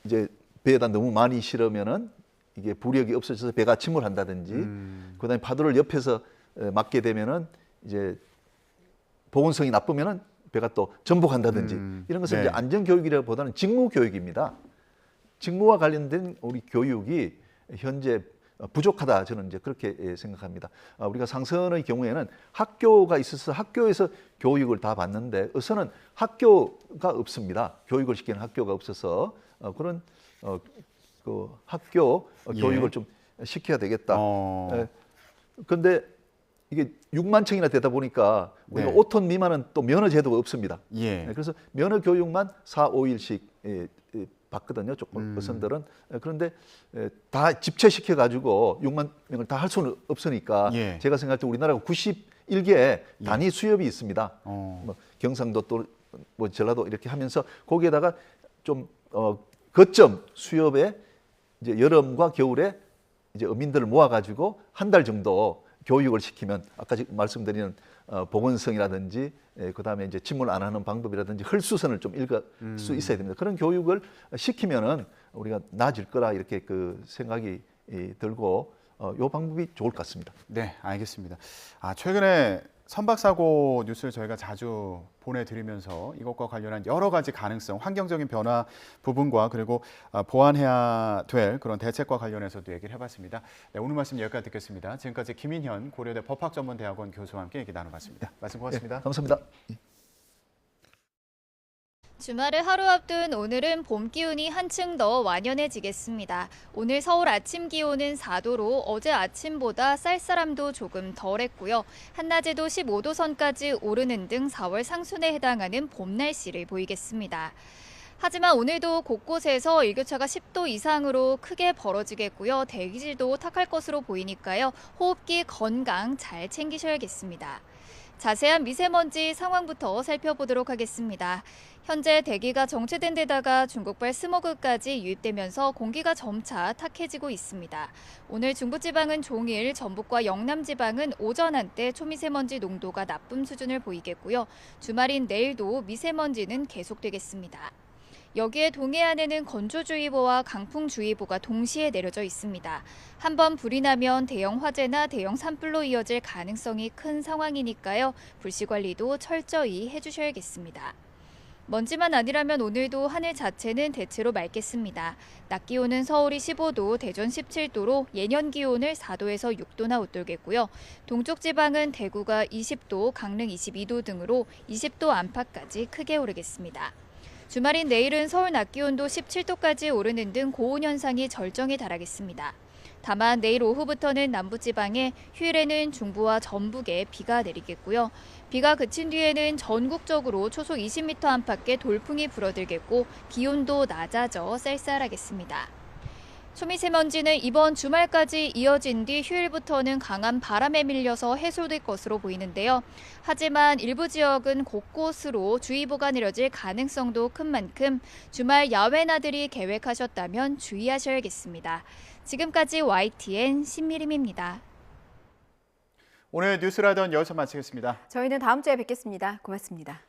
이제 배에다 너무 많이 실으면은 이게 부력이 없어져서 배가 침몰한다든지, 그다음에 파도를 옆에서 맞게 되면은 이제 보온성이 나쁘면은 배가 또 전복한다든지 이런 것은 이제 안전 교육이라기보다는 직무 교육입니다. 직무와 관련된 우리 교육이 현재 부족하다 저는 이제 그렇게 생각합니다. 우리가 상선의 경우에는 학교가 있어서 학교에서 교육을 다 받는데 어선은 학교가 없습니다. 교육을 시키는 학교가 없어서 그런 그 학교 교육을 좀 시켜야 되겠다. 그런데 이게 6만 척이나 되다 보니까 우리가 5톤 미만은 또 면허 제도가 없습니다. 그래서 면허 교육만 4, 5일씩 받거든요. 조금 어선들은. 그런데 다 집체시켜 가지고 6만 명을 다 할 수는 없으니까 제가 생각할 때 우리나라가 91개 단위 수협이 있습니다. 뭐 경상도 또 뭐 전라도 이렇게 하면서 거기에다가 좀 거점 수협에 이제 여름과 겨울에 이제 어민들을 모아가지고 한 달 정도 교육을 시키면 아까 말씀드리는 보건성이라든지 그다음에 이제 침몰 안 하는 방법이라든지 헐수선을 좀 읽을 수 있어야 됩니다. 그런 교육을 시키면은 우리가 나아질 거라 이렇게 그 생각이 들고 요 방법이 좋을 것 같습니다. 네, 알겠습니다. 최근에 선박사고 뉴스를 저희가 자주 보내드리면서 이것과 관련한 여러 가지 가능성, 환경적인 변화 부분과 그리고 보완해야 될 그런 대책과 관련해서도 얘기를 해봤습니다. 네, 오늘 말씀 여기까지 듣겠습니다. 지금까지 김인현 고려대 법학전문대학원 교수와 함께 얘기 나눠봤습니다. 말씀 고맙습니다. 네, 감사합니다. 주말을 하루 앞둔 오늘은 봄 기온이 한층 더 완연해지겠습니다. 오늘 서울 아침 기온은 4도로 어제 아침보다 쌀쌀함도 조금 덜했고요. 한낮에도 15도 선까지 오르는 등 4월 상순에 해당하는 봄 날씨를 보이겠습니다. 하지만 오늘도 곳곳에서 일교차가 10도 이상으로 크게 벌어지겠고요. 대기질도 탁할 것으로 보이니까요. 호흡기 건강 잘 챙기셔야겠습니다. 자세한 미세먼지 상황부터 살펴보도록 하겠습니다. 현재 대기가 정체된 데다가 중국발 스모그까지 유입되면서 공기가 점차 탁해지고 있습니다. 오늘 중부지방은 종일, 전북과 영남지방은 오전 한때 초미세먼지 농도가 나쁨 수준을 보이겠고요. 주말인 내일도 미세먼지는 계속되겠습니다. 여기에 동해안에는 건조주의보와 강풍주의보가 동시에 내려져 있습니다. 한번 불이 나면 대형 화재나 대형 산불로 이어질 가능성이 큰 상황이니까요. 불씨 관리도 철저히 해주셔야겠습니다. 먼지만 아니라면 오늘도 하늘 자체는 대체로 맑겠습니다. 낮 기온은 서울이 15도, 대전 17도로 예년 기온을 4도에서 6도나 웃돌겠고요. 동쪽 지방은 대구가 20도, 강릉 22도 등으로 20도 안팎까지 크게 오르겠습니다. 주말인 내일은 서울 낮 기온도 17도까지 오르는 등 고온 현상이 절정에 달하겠습니다. 다만 내일 오후부터는 남부지방에, 휴일에는 중부와 전북에 비가 내리겠고요. 비가 그친 뒤에는 전국적으로 초속 20m 안팎의 돌풍이 불어들겠고 기온도 낮아져 쌀쌀하겠습니다. 초미세먼지는 이번 주말까지 이어진 뒤 휴일부터는 강한 바람에 밀려서 해소될 것으로 보이는데요. 하지만 일부 지역은 곳곳으로 주의보가 내려질 가능성도 큰 만큼 주말 야외 나들이 계획하셨다면 주의하셔야겠습니다. 지금까지 YTN 신미림입니다. 오늘 뉴스라던 여기서 마치겠습니다. 저희는 다음 주에 뵙겠습니다. 고맙습니다.